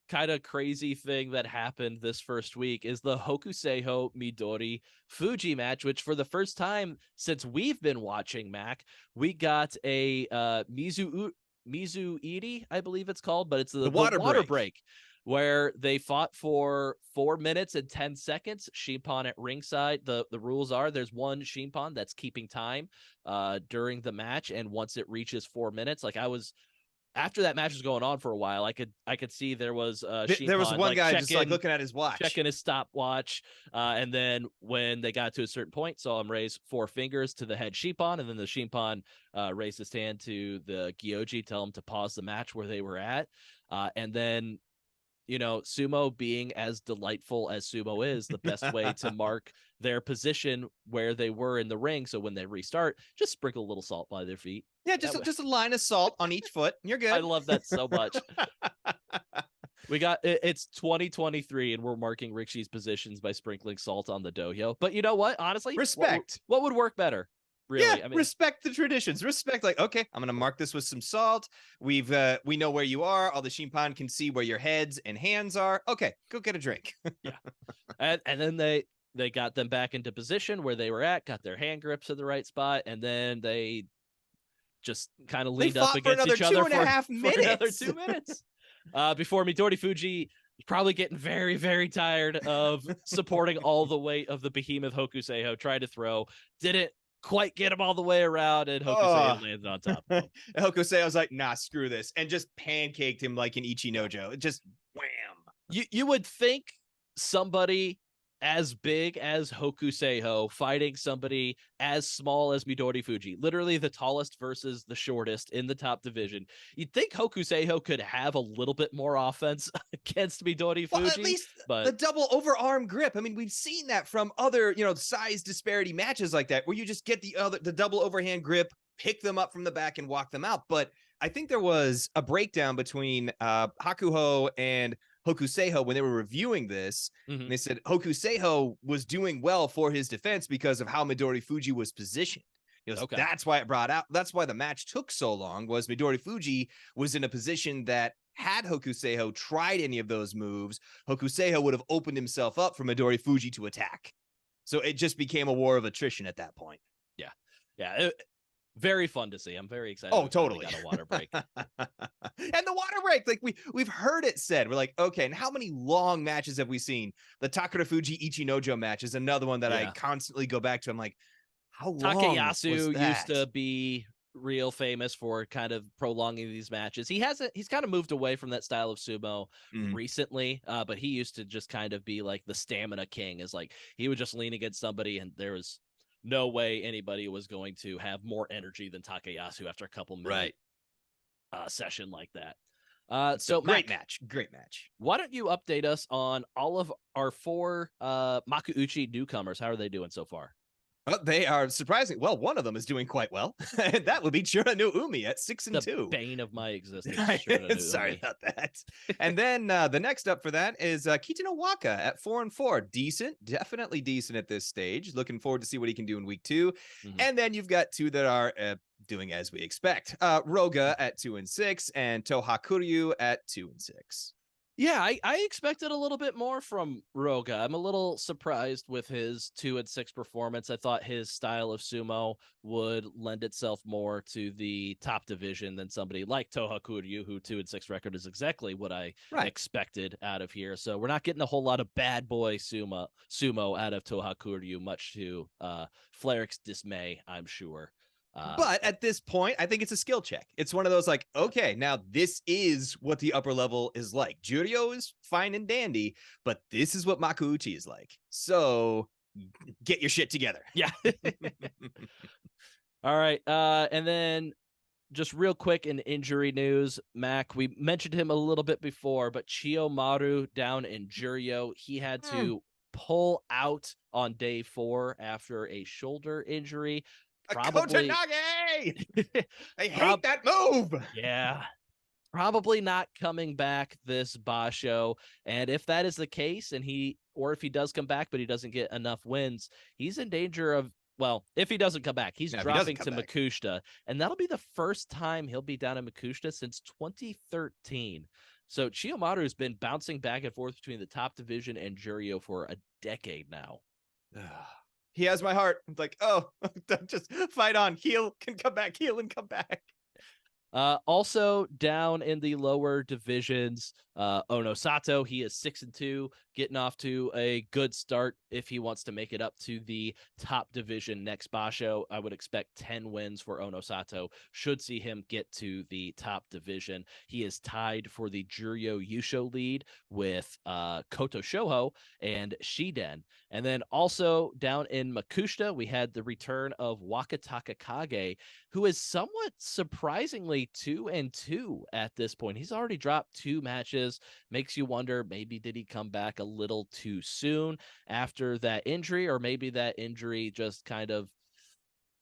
kind of crazy thing that happened this first week is the Hokuseiho Midori Fuji match, which for the first time since we've been watching Mac, we got a Mizuiri, I believe it's called, but it's the water break, where they fought for 4 minutes and 10 seconds. Shimpan at ringside. The rules are there's one Shimpan that's keeping time during the match, and once it reaches 4 minutes, after that match was going on for a while, I could see there was there was one guy just looking at his watch, checking his stopwatch, and then when they got to a certain point, saw him raise 4 fingers to the head Shimpan, and then the Shimpan raised his hand to the Gyoji, tell him to pause the match where they were at, and then sumo being as delightful as sumo is, the best way to mark their position where they were in the ring, so when they restart, just sprinkle a little salt by their feet. Yeah, just a line of salt on each foot. You're good. I love that so much. It's 2023 and we're marking Rikishi's positions by sprinkling salt on the dojo. But you know what? Honestly, respect. What would work better? Really? Yeah, respect the traditions. Respect, like, okay, I'm gonna mark this with some salt. We know where you are. All the Shimpan can see where your heads and hands are. Okay, go get a drink. Yeah, and then they got them back into position where they were at, got their hand grips in the right spot, and then they just kind of leaned up against each other for another 2 minutes. Before Midori Fuji probably getting very, very tired of supporting all the weight of the behemoth Hokuseiho, tried to throw, didn't quite get him all the way around, and Hokuseiho landed on top of him. Hokuseiho was like, nah, screw this, and just pancaked him like an Ichinojo. Just wham. You would think somebody as big as Hokuseiho fighting somebody as small as Midori Fuji, literally the tallest versus the shortest in the top division. You'd think Hokuseiho could have a little bit more offense against Midori Fuji. Well, at least the double overarm grip. I mean, we've seen that from other, size disparity matches like that, where you just get the double overhand grip, pick them up from the back and walk them out. But I think there was a breakdown between Hakuho and Hokuseiho when they were reviewing this. Mm-hmm. And they said Hokuseiho was doing well for his defense because of how Midori Fuji was positioned. He goes, Okay. that's why it brought out. That's why the match took so long. Was Midori Fuji was in a position that had Hokuseiho tried any of those moves, Hokuseiho would have opened himself up for Midori Fuji to attack. So it just became a war of attrition at that point. Yeah. Very fun to see. I'm very excited. Oh, we finally totally. got a water break. And the water break, like we've heard it said. We're like, okay, and how many long matches have we seen? The Takara Fuji Ichinojo match is another one that I Yeah. constantly go back to. I'm like, how long was Takayasu that? used to be real famous for kind of prolonging these matches. He's kind of moved away from that style of sumo recently, but he used to just kind of be like the stamina king. Is like he would just lean against somebody and there was no way anybody was going to have more energy than Takayasu after a couple minute session like that. So great Mac, match. why don't you update us on all of our 4 Makuuchi newcomers? How are they doing so far? They are surprising. Well, one of them is doing quite well. And that would be Chura no Umi at 6-2. The bane of my existence. Sorry about that. And then the next up for that is Kitano Waka at 4-4. Decent, definitely decent at this stage. Looking forward to see what he can do in week 2. And then you've got 2 that are doing as we expect. Roga at 2-6 and Tohakuryu at 2-6. Yeah, I expected a little bit more from Roga. I'm a little surprised with his 2-6 performance. I thought his style of sumo would lend itself more to the top division than somebody like Tohakuryu, who 2-6 record is exactly what I expected out of here. So we're not getting a whole lot of bad boy sumo out of Tohakuryu, much to Flaric's dismay, I'm sure. But at this point, I think it's a skill check. It's one of those like, okay, now this is what the upper level is like. Juryo is fine and dandy, but this is what Makuuchi is like. So get your shit together. Yeah. All right. And then just real quick in injury news, Mac, we mentioned him a little bit before, but Chiyomaru down in Juryo, he had to pull out on day 4 after a shoulder injury. Probably Kotanage! I hate that move. Yeah. Probably not coming back this basho. And if that is the case, and if he does come back, but he doesn't get enough wins, he's in danger of, well, if he doesn't come back, he's dropping to Makushita. And that'll be the first time he'll be down in Makushita since 2013. So Chiyomaru has been bouncing back and forth between the top division and Juryo for a decade now. He has my heart. It's like, oh, just fight on. Heal can come back. Heal and come back. Also down in the lower divisions, Ono Sato, he is 6-2, getting off to a good start if he wants to make it up to the top division next basho. I would expect 10 wins for Ono Sato. Should see him get to the division. He is tied for the Juryo Yusho lead with Koto Shoho and Shiden. And then also down in Makushita, we had the return of Wakataka Kage, who is somewhat surprisingly 2-2 at this point. He's already dropped 2 matches. Makes you wonder, maybe did he come back a little too soon after that injury, or maybe that injury just kind of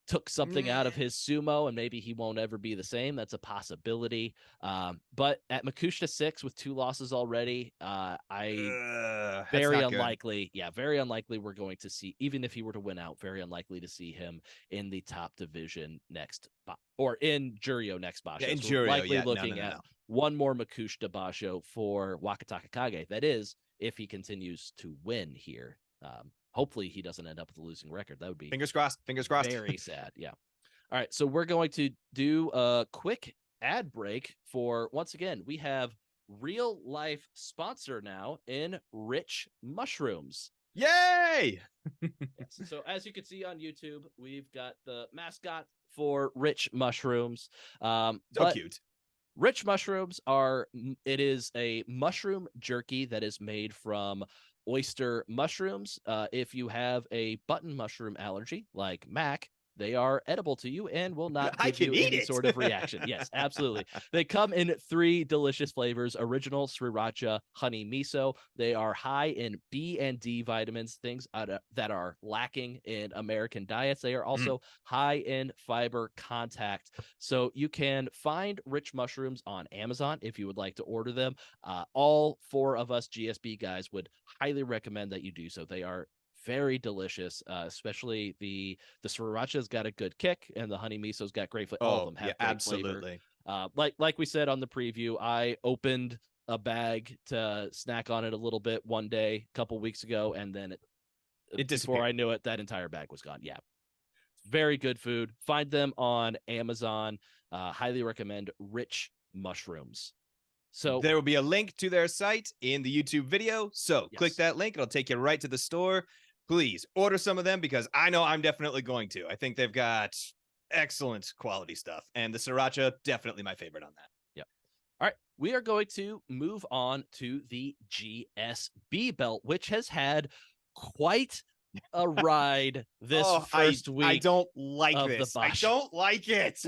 took something out of his sumo and maybe he won't ever be the same. That's a possibility. But at Makushita 6 with 2 losses already, very unlikely. Yeah, very unlikely we're going to see, even if he were to win out, very unlikely to see him in the top division next, or in Juryo next basho. Yeah, in so Juryo, likely looking at one more Makushita basho for Wakataka Kage. That is, if he continues to win here. Hopefully he doesn't end up with a losing record. That would be fingers crossed. Very sad. Yeah. All right. So we're going to do a quick ad break for, once again, we have real life sponsor now in Rich Mushrooms. Yay! Yes. So as you can see on YouTube, we've got the mascot for Rich Mushrooms. So cute. Rich Mushrooms it is a mushroom jerky that is made from oyster mushrooms. If you have a button mushroom allergy like Mac, they are edible to you and will not give you any sort of reaction. Yes, absolutely. They come in 3 delicious flavors: original, sriracha, honey miso. They are high in B and D vitamins, things that are lacking in American diets. They are also high in fiber contact. So you can find Rich Mushrooms on Amazon if you would like to order them. All 4 of us GSB guys would highly recommend that you do so. They are very delicious. Especially the sriracha's got a good kick, and the honey miso's got great flavor. All of them have great absolutely. flavor. Like we said on the preview, I opened a bag to snack on it a little bit one day a couple weeks ago, and then it before I knew it, that entire bag was gone. Yeah, very good food. Find them on Amazon. Highly recommend Rich Mushrooms. So there will be a link to their site in the YouTube video. So click Yes. that link. It'll take you right to the store. Please order some of them because I know I'm definitely going to. I think they've got excellent quality stuff. And the sriracha, definitely my favorite on that. Yep. All right. We are going to move on to the GSB belt, which has had quite a ride this first week. I don't like of this. the I basho. don't like it.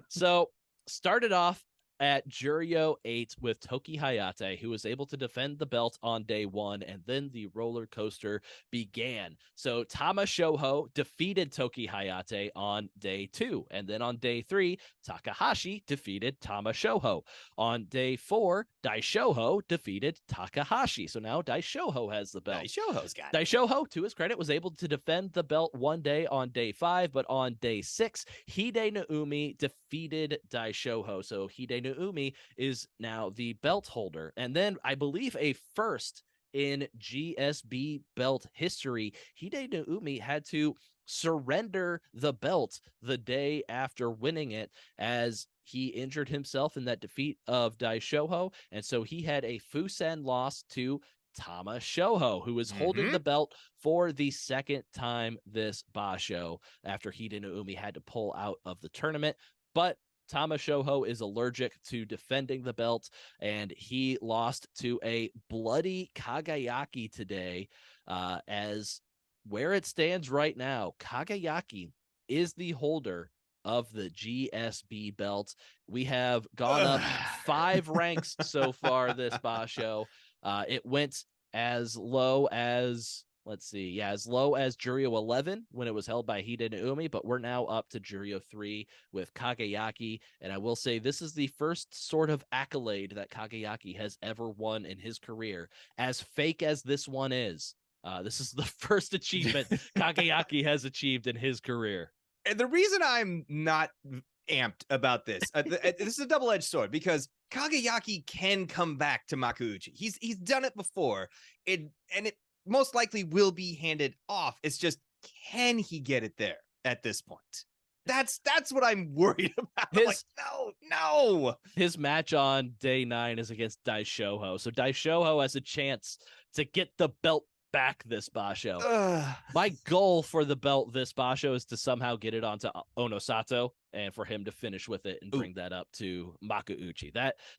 So started off at Juryo 8 with Toki Hayate, who was able to defend the belt on day 1, and then the roller coaster began. So Tama Shoho defeated Toki Hayate on day 2, and then on day 3, Takahashi defeated Tama Shoho. On day 4, Daishoho defeated Takahashi. So now Daishoho has the belt. Daishoho's got it. Daishoho, to his credit, was able to defend the belt one day on day 5, but on day 6, Hide Naomi defeated Daishoho. So Hide Naomi is now the belt holder. And then I believe a first in GSB belt history, Hide Naomi had to surrender the belt the day after winning it, as he injured himself in that defeat of Daishoho. And so he had a Fusen loss to Tama Shoho, who is holding the belt for the second time this basho after Hide Naomi had to pull out of the tournament. But Tama Shoho is allergic to defending the belt, and he lost to a bloody Kagayaki today. As where it stands right now, Kagayaki is the holder of the GSB belt. We have gone up 5 ranks so far this basho. It went as low as, as low as Juryo 11 when it was held by Hide Naomi, but we're now up to Juryo 3 with Kagayaki. And I will say this is the first sort of accolade that Kagayaki has ever won in his career. As fake as this one is, this is the first achievement Kagayaki has achieved in his career. And the reason I'm not amped about this, this is a double-edged sword, because Kagayaki can come back to Makuuchi. He's done it before. It most likely will be handed off. It's just, can he get it there at this point? That's what I'm worried about. No. His match on day 9 is against Daishoho. So Daishoho has a chance to get the belt back this basho. My goal for the belt this basho is to somehow get it onto Onosato and for him to finish with it and bring that up to Makuuchi.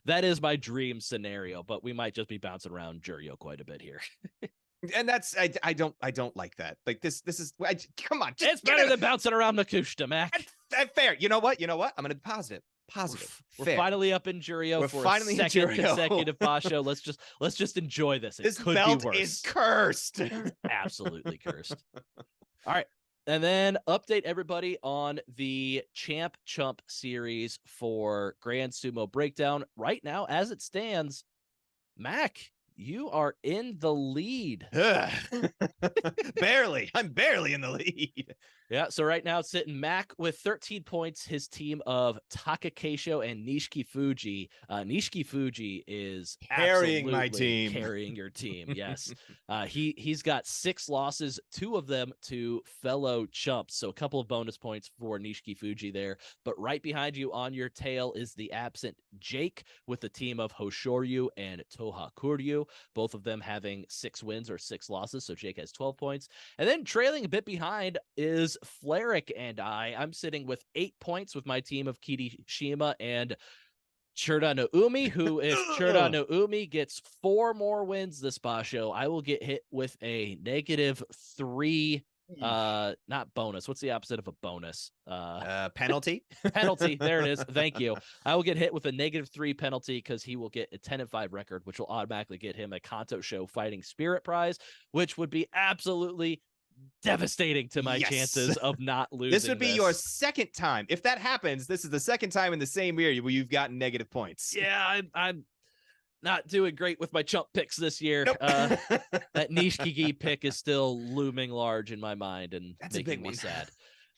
That is my dream scenario, but we might just be bouncing around Juryo quite a bit here. And that's I don't like that. Like this is come on. It's better than bouncing around Makushita, Mac. That's fair. You know what? I'm gonna be positive. We're finally up in Juryo for a second consecutive basho. Let's just enjoy this. This could belt be worse. Is cursed. Absolutely cursed. All right. And then update everybody on the Champ Chump series for Grand Sumo Breakdown. Right now, as it stands, Mac, you are in the lead. Barely. I'm barely in the lead. Yeah, so right now it's sitting Mac with 13 points, his team of Takakeisho and Nishiki Fuji. Nishiki Fuji is carrying my team. Carrying your team, yes. He's got 6 losses, 2 of them to fellow chumps, so a couple of bonus points for Nishiki Fuji there. But right behind you on your tail is the absent Jake with the team of Hoshoryu and Toha Kuryu, both of them having 6 wins or 6 losses, so Jake has 12 points. And then trailing a bit behind is Fleric and I'm sitting with 8 points with my team of Kirishima and Churda Naomi, who if Churda Naomi gets 4 more wins this basho, I will get hit with a -3 not bonus. What's the opposite of a bonus? Penalty. Penalty. There it is. Thank you. I will get hit with a -3 penalty because he will get a 10-5 record, which will automatically get him a Kanto Show Fighting Spirit prize, which would be absolutely devastating to my chances of not losing. This would be your second time. If that happens, this is the second time in the same year where you've gotten negative points. Yeah, not doing great with my chump picks this year. Nope. That Nishikigi pick is still looming large in my mind and That's a making big me one. sad.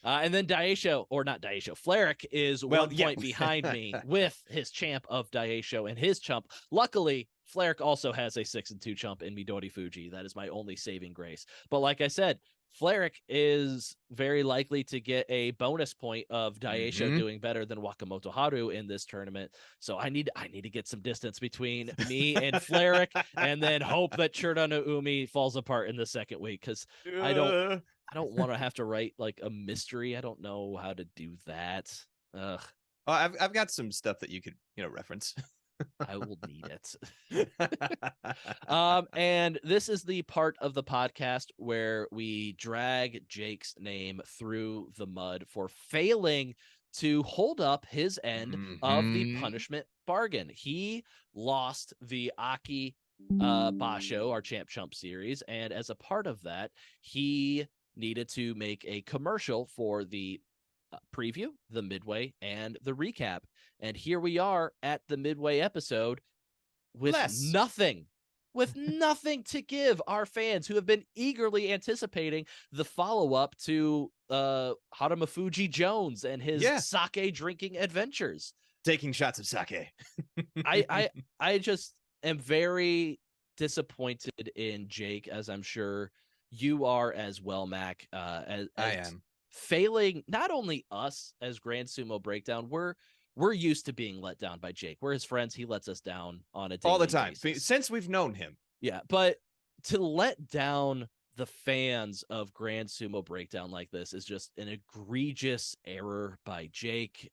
And then Fleric is Well, 1 yeah. point behind me with his champ of Daisho and his chump. Luckily, Fleric also has a 6-2 chump in Midori Fuji. That is my only saving grace. But like I said, Fleric is very likely to get a bonus point of Daisho doing better than Wakamoto Haru in this tournament. So I need to get some distance between me and Fleric, and then hope that Churda no Umi falls apart in the second week, because I don't want to have to write like a mystery. I don't know how to do that. Ugh. Oh, I've got some stuff that you could reference. I will need it. And this is the part of the podcast where we drag Jake's name through the mud for failing to hold up his end of the punishment bargain. He lost the Aki Basho, our Champ Chump series, and as a part of that, he needed to make a commercial for the preview, the midway, and the recap. And here we are at the midway episode with nothing to give our fans who have been eagerly anticipating the follow-up to Haruma Fuji Jones and his sake drinking adventures. Taking shots of sake. I just am very disappointed in Jake, as I'm sure you are as well, Mac. As I am. Failing not only us as Grand Sumo Breakdown, we're used to being let down by Jake. We're his friends. He lets us down on a daily all the time basis. Since we've known him. Yeah, but to let down the fans of Grand Sumo Breakdown like this is just an egregious error by Jake.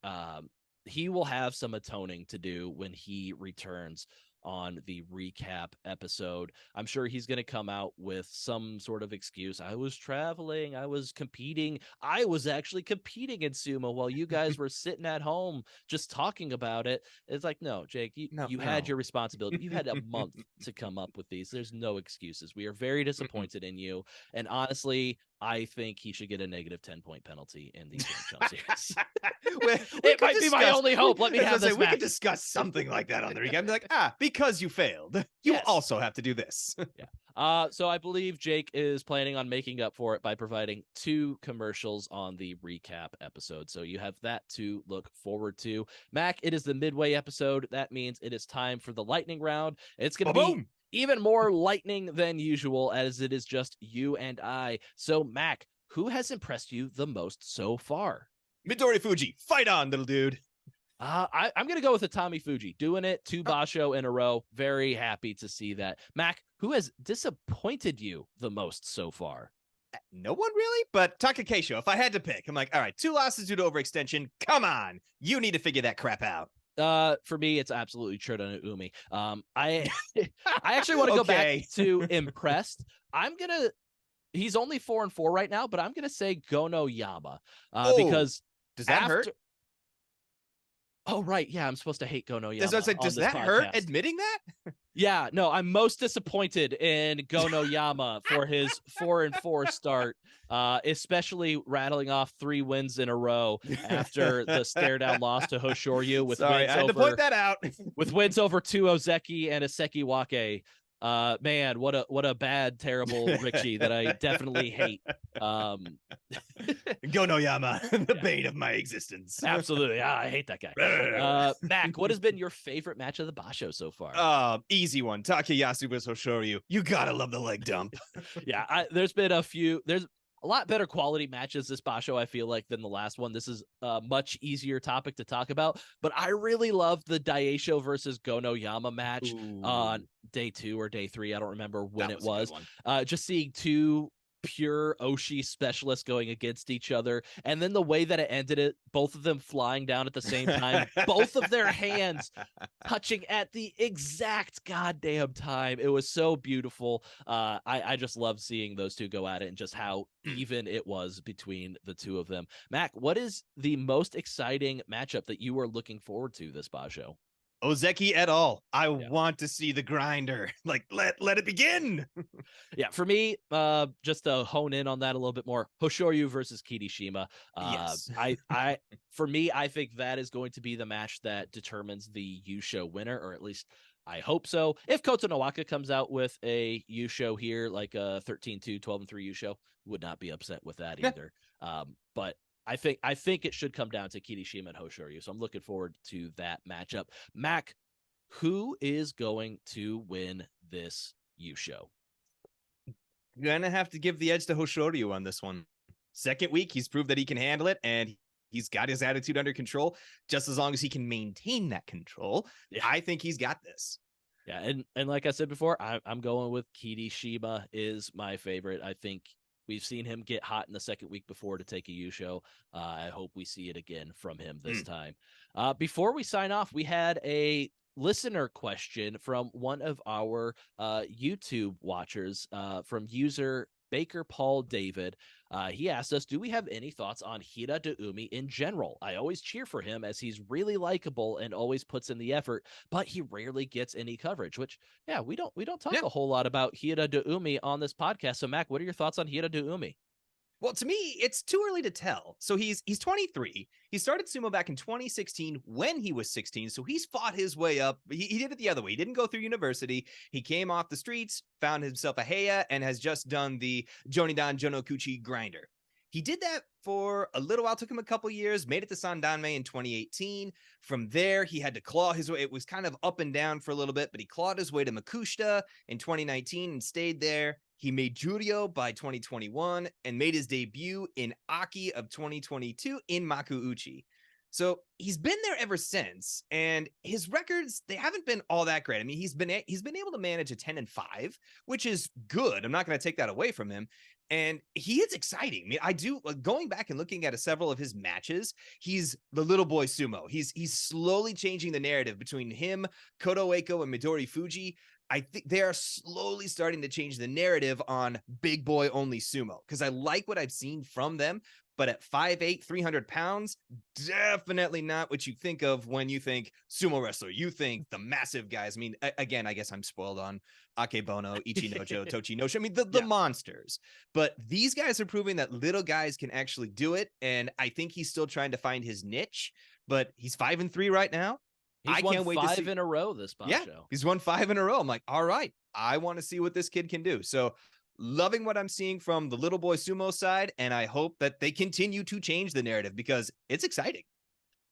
He will have some atoning to do when he returns on the recap episode. I'm sure he's going to come out with some sort of excuse. I was traveling. I was competing. I was actually competing in sumo while you guys were sitting at home just talking about it. It's like, no, Jake, you had your responsibility. You had a month to come up with these. There's no excuses. We are very disappointed in you. And honestly, I think he should get a negative 10-point penalty in the Jump series. It might be my only hope. Let me have this. We could discuss something like that on the recap. Be like, because you failed, you also have to do this. Yeah. So I believe Jake is planning on making up for it by providing 2 commercials on the recap episode. So you have that to look forward to. Mac, it is the midway episode. That means it is time for the lightning round. It's going to be even more lightning than usual, as it is just you and I. So, Mac, who has impressed you the most so far? Midori Fuji, fight on, little dude. I'm going to go with Atami Fuji, doing it 2 basho in a row. Very happy to see that. Mac, who has disappointed you the most so far? No one really, but Takakeisho. If I had to pick, I'm like, all right, 2 losses due to overextension. Come on, you need to figure that crap out. For me, it's absolutely Churda no Umi. I actually want to go back to impressed. He's only 4-4 right now, but I'm gonna say Gono Yama because does that hurt? Oh, right. Yeah, I'm supposed to hate Gono Yama. Does that hurt admitting that? Yeah, no, I'm most disappointed in Gono Yama for his 4-4 start, especially rattling off 3 wins in a row after the stare down loss to Hoshoryu with wins I had to point that out. with wins over 2 Ozeki and a Sekiwake. Man, what a bad, terrible Richie that I definitely hate. Gono Yama, the bane of my existence. Absolutely. I hate that guy. Mac, what has been your favorite match of the basho so far? Easy one. Takayasu vs Hoshoryu. You gotta love the leg dump. Yeah, there's a lot better quality matches this basho, I feel like, than the last one. This is a much easier topic to talk about, but I really love the Daisho versus Gono Yama match on day 2 or day 3. I don't remember when it was. Just seeing 2 pure Oshi specialists going against each other, and then the way that it ended, both of them flying down at the same time, both of their hands touching at the exact goddamn time. It was so beautiful. I just love seeing those 2 go at it and just how even it was between the 2 of them. Mac, what is the most exciting matchup that you are looking forward to this basho? Ozeki et al. I want to see the grinder. Like, let it begin. Yeah, for me, just to hone in on that a little bit more, Hoshoryu versus Kirishima. Yes. For me, I think that is going to be the match that determines the Yusho winner, or at least I hope so. If Kota Nowaka comes out with a Yusho here, like a 13-2, 12-3 Yusho, would not be upset with that either. But I think it should come down to Kirishima and Hoshoryu. So I'm looking forward to that matchup. Mac, who is going to win this Yusho? Gonna have to give the edge to Hoshoryu on this one. Second week, he's proved that he can handle it, and he's got his attitude under control. Just as long as he can maintain that control, I think he's got this. Yeah, and like I said before, I'm going with Kirishima is my favorite. I think we've seen him get hot in the second week before to take a Yusho. I hope we see it again from him this time. Before we sign off, we had a listener question from one of our YouTube watchers from user Baker Paul David. He asked us, do we have any thoughts on Hira Deumi in general? I always cheer for him as he's really likable and always puts in the effort, but he rarely gets any coverage, which, we don't talk a whole lot about Hira Deumi on this podcast. So Mac, what are your thoughts on Hira Deumi? Well, to me, it's too early to tell. So he's 23. He started sumo back in 2016 when he was 16. So he's fought his way up. He did it the other way. He didn't go through university. He came off the streets, found himself a heya, and has just done the Jonidan Jonokuchi grinder. He did that for a little while, took him a couple years, made it to Sandanme in 2018. From there, he had to claw his way. It was kind of up and down for a little bit, but he clawed his way to Makushita in 2019 and stayed there. He made Juryo by 2021 and made his debut in Aki of 2022 in Makuuchi. So he's been there ever since, and his records, they haven't been all that great. I mean, he's been able to manage a 10-5, which is good. I'm not going to take that away from him. And he is exciting. I mean, I do, going back and looking at several of his matches, he's the little boy sumo. He's slowly changing the narrative between him, Koto Eiko, and Midori Fuji. I think they are slowly starting to change the narrative on big boy only sumo, because I like what I've seen from them. But at 5'8", 300 pounds, definitely not what you think of when you think sumo wrestler. You think the massive guys. I mean, again, I guess I'm spoiled on Akebono, Ichinojo, Tochinosho. I mean, the monsters. But these guys are proving that little guys can actually do it. And I think he's still trying to find his niche. But he's 5-3 right now. I can't wait to see 5 in a row this basho. Yeah, he's won 5 in a row. I'm like, all right, I want to see what this kid can do. So loving what I'm seeing from the little boy sumo side, and I hope that they continue to change the narrative because it's exciting.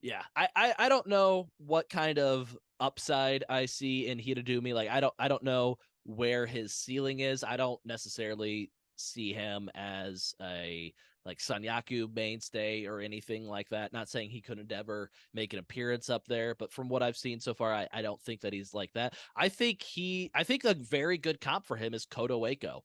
Yeah, I don't know what kind of upside I see in Hira Deumi. Like, I don't know where his ceiling is. I don't necessarily see him as a like Sanyaku mainstay or anything like that. Not saying he couldn't ever make an appearance up there, but from what I've seen so far, I don't think that he's like that. I think a very good comp for him is Koto Eiko.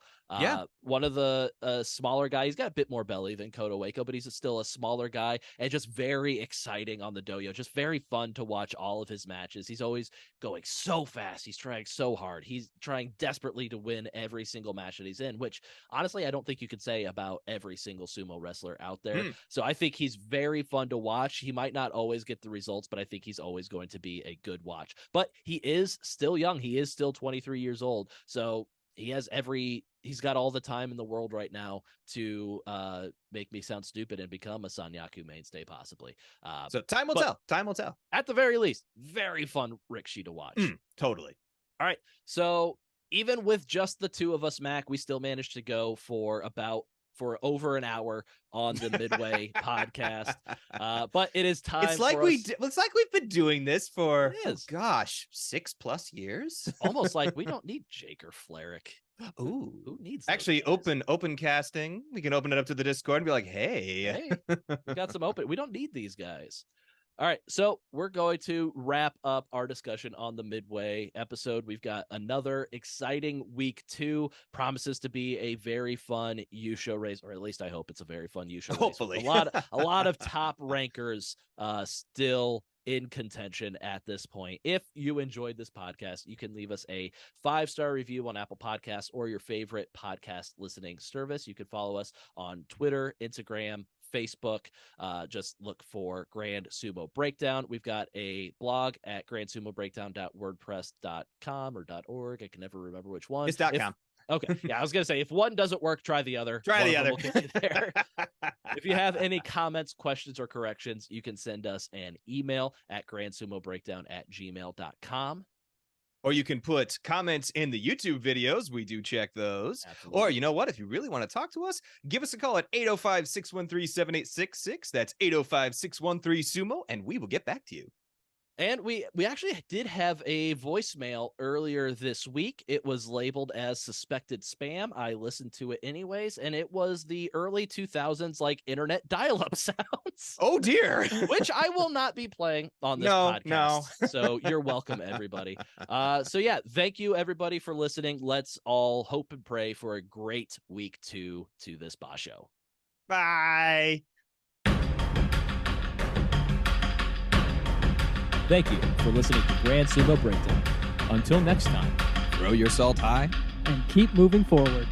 One of the smaller guys. He's got a bit more belly than Koto Eiko, but he's still a smaller guy and just very exciting on the dojo. Just very fun to watch all of his matches. He's always going so fast. He's trying so hard. He's trying desperately to win every single match that he's in, which honestly, I don't think you could say about every single sumo wrestler out there. So I think he's very fun to watch. He might not always get the results, but I think he's always going to be a good watch. But he is still young. He is still 23 years old. So he's got all the time in the world right now to make me sound stupid and become a Sanyaku mainstay possibly. So time will tell. Time will tell. At the very least, very fun Rikishi to watch. Totally. All right. So even with just the two of us, Mac, we still managed to go for over an hour on the Midway podcast. But it is time. It's like it's like we've been doing this for 6+ years. Almost like we don't need Jake or Flerick. Ooh, who needs? Actually, open casting. We can open it up to the Discord and be like, hey, we got some open. We don't need these guys. All right, so we're going to wrap up our discussion on the Midway episode. We've got another exciting week 2. Promises to be a very fun Yusho race, or at least I hope it's a very fun Yusho race. Hopefully, a lot of top rankers still in contention at this point. If you enjoyed this podcast, you can leave us a 5-star review on Apple Podcasts or your favorite podcast listening service. You can follow us on Twitter, Instagram, Facebook. Just look for Grand Sumo Breakdown. We've got a blog at grandsumobreakdown.wordpress.com or .org. I can never remember which one. It's .com. Okay. Yeah, I was going to say, if one doesn't work, try the other. Try the other. We'll get you there. If you have any comments, questions, or corrections, you can send us an email at grandsumobreakdown@gmail.com. Or you can put comments in the YouTube videos. We do check those. Absolutely. Or you know what? If you really want to talk to us, give us a call at 805-613-7866. That's 805-613-SUMO, and we will get back to you. And we actually did have a voicemail earlier this week. It was labeled as suspected spam. I listened to it anyways, and it was the early 2000s like internet dial-up sounds. Oh dear. Which I will not be playing on this podcast. No. So you're welcome, everybody. So yeah, thank you everybody for listening. Let's all hope and pray for a great week 2 to this basho. Bye. Thank you for listening to Grand Sumo Breakdown. Until next time, Throw your salt high. and keep moving forward.